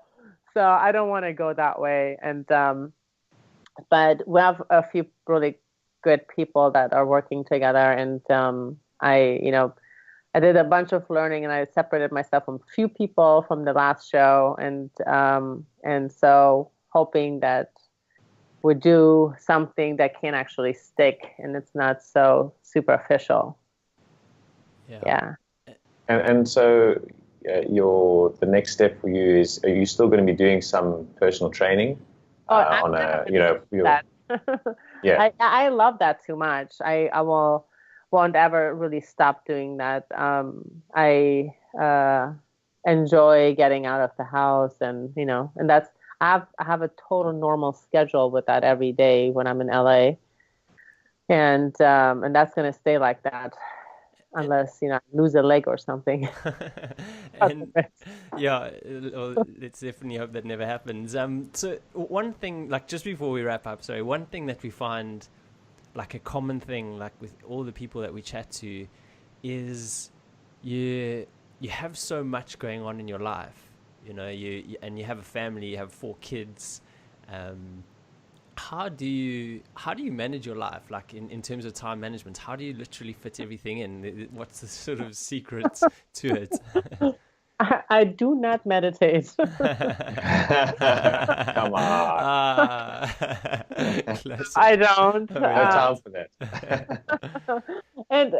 So I don't want to go that way. And but we have a few really good people that are working together, and I did a bunch of learning, and I separated myself from a few people from the last show, and so hoping that we do something that can actually stick and it's not so superficial. Yeah. And so the next step for you is, are you still going to be doing some personal training Yeah. I love that too much. I won't ever really stop doing that. I enjoy getting out of the house, and and that's I have a total normal schedule with that every day when I'm in LA, and that's gonna stay like that unless I lose a leg or something. And let's definitely hope that never happens. So one thing, like just before we wrap up, one thing that we find like a common thing, like with all the people that we chat to, is you have so much going on in your life, you have a family, you have 4 kids. How do you manage your life, like in terms of time management? How do you literally fit everything in? What's the sort of secret to it? I do not meditate. Come on. I don't. No time for that. And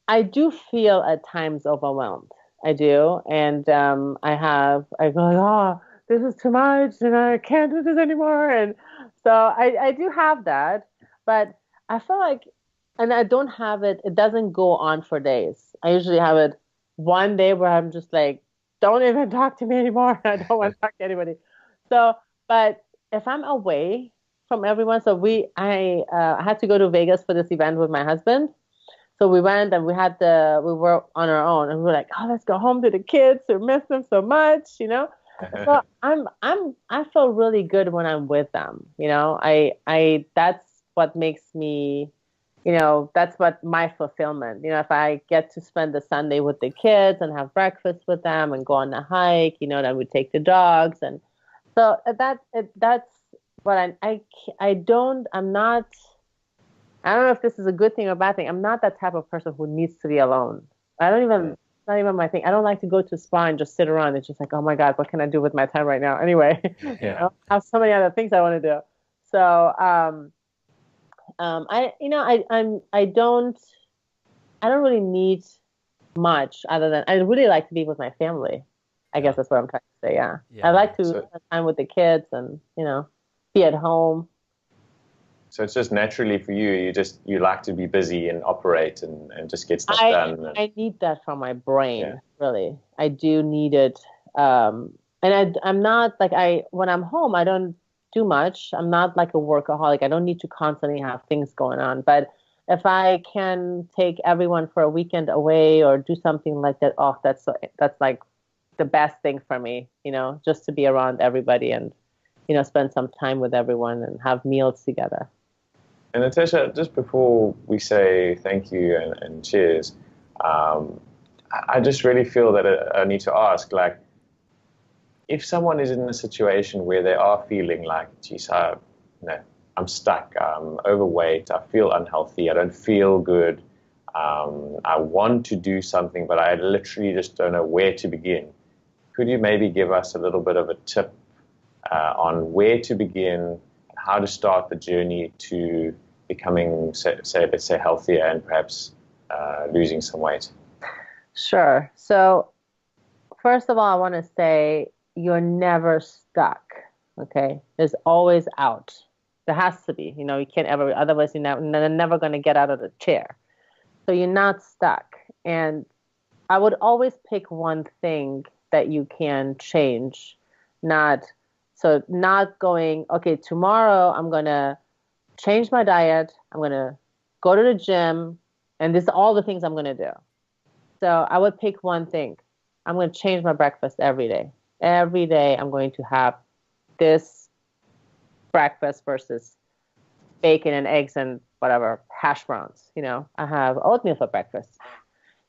I do feel at times overwhelmed. I do, and I go like, oh, this is too much, and I can't do this anymore. And so I do have that, but I feel like. And I don't have it. It doesn't go on for days. I usually have it one day where I'm just like, don't even talk to me anymore. I don't want to talk to anybody. So, but if I'm away from everyone, I had to go to Vegas for this event with my husband. So we went, and we were on our own, and we were like, oh, let's go home to the kids. We miss them so much, So I feel really good when I'm with them. That's what makes me. That's what my fulfillment. If I get to spend the Sunday with the kids and have breakfast with them and go on a hike, then we take the dogs, and so that's what I'm not. I don't know if this is a good thing or a bad thing. I'm not that type of person who needs to be alone. It's not even my thing. I don't like to go to a spa and just sit around. It's just like, oh my God, what can I do with my time right now? Anyway, I have so many other things I want to do. So, I don't really need much other than I really like to be with my family. I guess that's what I'm trying to say. Yeah. I like to spend time with the kids and, be at home. So it's just naturally for you, you like to be busy and operate and just get stuff done. I need that from my brain, really. I do need it. And I'm not like when I'm home, I don't do much. I'm not like a workaholic. I don't need to constantly have things going on. But if I can take everyone for a weekend away or do something like that, oh, that's like the best thing for me, just to be around everybody and, spend some time with everyone and have meals together. And Natasha, just before we say thank you and cheers, I just really feel that I need to ask, like, if someone is in a situation where they are feeling like, geez, I'm stuck, I'm overweight, I feel unhealthy, I don't feel good, I want to do something, but I literally just don't know where to begin. Could you maybe give us a little bit of a tip on where to begin, how to start the journey to becoming, let's say, healthier and perhaps losing some weight? Sure. So first of all, I want to say you're never stuck. Okay. There's always out. There has to be, you can't ever, otherwise you're never going to get out of the chair. So you're not stuck. And I would always pick one thing that you can change, not going, okay, tomorrow I'm going to change my diet. I'm going to go to the gym, and this is all the things I'm going to do. So I would pick one thing. I'm going to change my breakfast every day. Every day I'm going to have this breakfast versus bacon and eggs and whatever, hash browns. I have oatmeal for breakfast.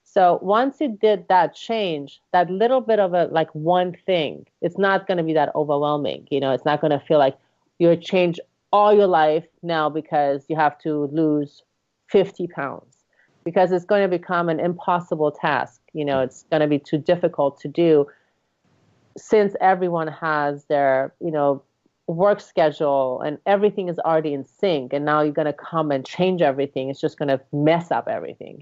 So once you did that change, that little bit of like one thing, it's not going to be that overwhelming. It's not going to feel like you change all your life now because you have to lose 50 pounds. Because it's going to become an impossible task. It's going to be too difficult to do since everyone has their, work schedule and everything is already in sync. And now you're going to come and change everything. It's just going to mess up everything,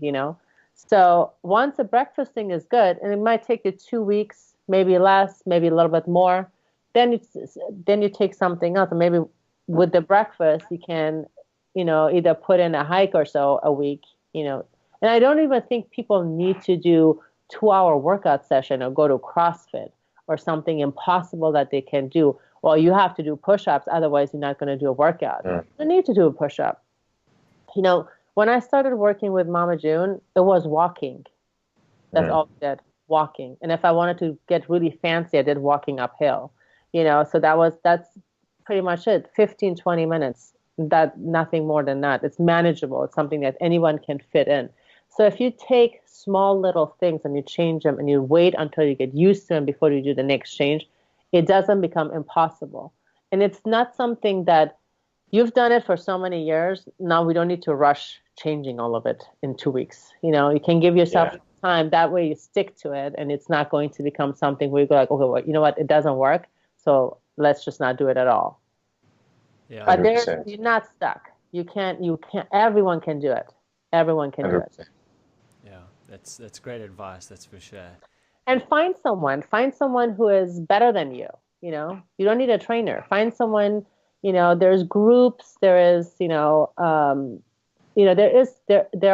So once the breakfast thing is good, and it might take you 2 weeks, maybe less, maybe a little bit more, then you take something else. And maybe with the breakfast, you can, either put in a hike or so a week, And I don't even think people need to do 2-hour workout session or go to CrossFit or something impossible that they can do. Well, you have to do push-ups, otherwise you're not going to do a workout. You don't need to do a push-up. When I started working with Mama June, it was walking. That's all I did, walking. And if I wanted to get really fancy, I did walking uphill. So that's pretty much it, 15, 20 minutes. Nothing more than that. It's manageable. It's something that anyone can fit in. So if you take small little things and you change them and you wait until you get used to them before you do the next change, it doesn't become impossible. And it's not something that you've done it for so many years. Now we don't need to rush changing all of it in 2 weeks. You can give yourself time. That way you stick to it, and it's not going to become something where you go like, okay, well, you know what? It doesn't work. So let's just not do it at all. Yeah, but you're not stuck. You can't, everyone can do it. Everyone can 100%. Do it. Yeah, that's great advice. That's for sure. And find someone who is better than you. You don't need a trainer. Find someone, there's groups, there is, there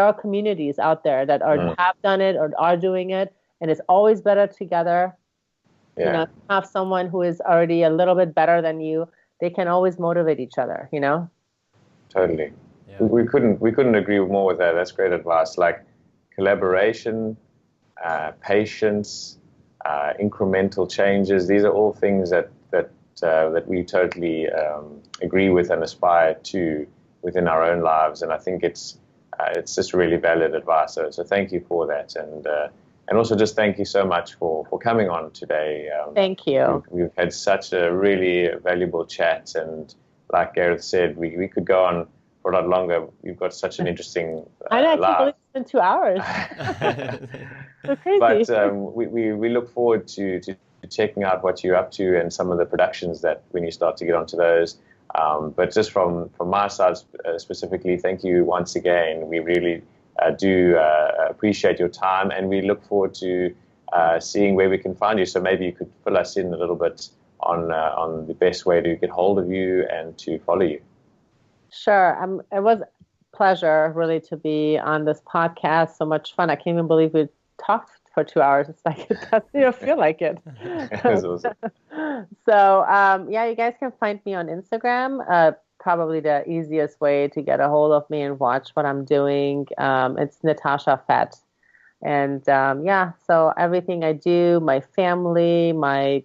are communities out there that have done it or are doing it. And it's always better together. Yeah. Have someone who is already a little bit better than you. They can always motivate each other, Totally. Yeah. We couldn't agree more with that. That's great advice. Like collaboration, patience, incremental changes. These are all things that we totally agree with and aspire to within our own lives. And I think it's just really valid advice. So thank you for that. And also just thank you so much for coming on today. Thank you. We've had such a really valuable chat. And like Gareth said, we could go on for a lot longer. You've got such an interesting I know, I can't believe it's been 2 hours. So crazy. But we look forward to checking out what you're up to and some of the productions that when you start to get onto those. But just from my side specifically, thank you once again. We really do appreciate your time, and we look forward to seeing where we can find you. So maybe you could fill us in a little bit on the best way to get hold of you and to follow you. Sure. It was a pleasure really to be on this podcast. So much fun. I can't even believe we talked for 2 hours. It's like, it doesn't even feel like it. That was awesome. So, you guys can find me on Instagram, probably the easiest way to get a hold of me and watch what I'm doing. It's Natasha Fett. And so everything I do, my family, my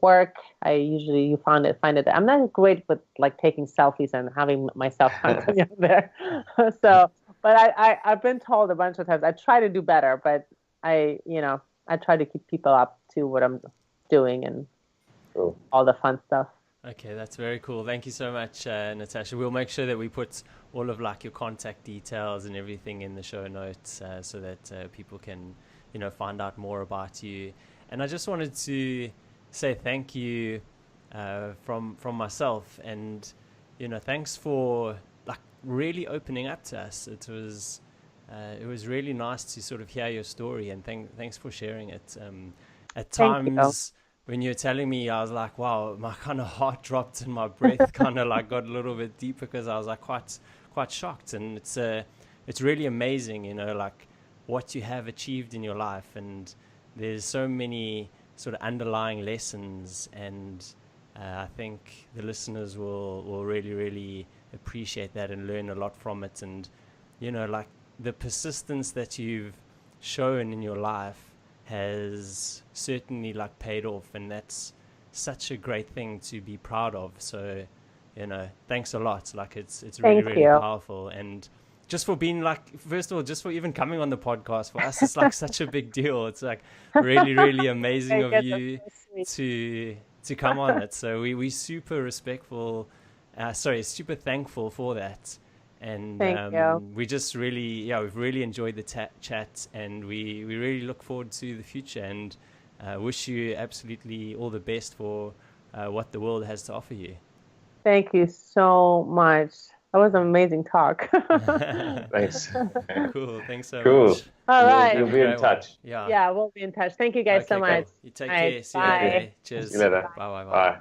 work, I usually find it. I'm not great with like taking selfies and having myself constantly on there. So, but I've been told a bunch of times I try to do better, but I try to keep people up to what I'm doing and all the fun stuff. Okay, that's very cool. Thank you so much, Natasha. We'll make sure that we put all of like your contact details and everything in the show notes so that people can, find out more about you. And I just wanted to say thank you from myself, and thanks for like really opening up to us. It was really nice to sort of hear your story, and thanks for sharing it. At times, when you were telling me, I was like, wow, my kind of heart dropped and my breath kind of like got a little bit deeper because I was like quite shocked. And it's really amazing, like what you have achieved in your life. And there's so many sort of underlying lessons, and I think the listeners will really, really appreciate that and learn a lot from it. And, like the persistence that you've shown in your life has certainly like paid off, and that's such a great thing to be proud of. So thanks a lot. Like it's really, really powerful. And just for being like, first of all, just for even coming on the podcast, for us it's like such a big deal. It's like really, really amazing of you to come on it. So we super respectful, super thankful for that. And we just really, we've really enjoyed the chat, and we really look forward to the future, and wish you absolutely all the best for what the world has to offer you. Thank you so much. That was an amazing talk. Thanks. Cool. Thanks so much. All right. We'll be in touch. Yeah, we'll be in touch. Thank you guys so much. Cool. You take care. See you later. Cheers. See you later. Bye. Bye.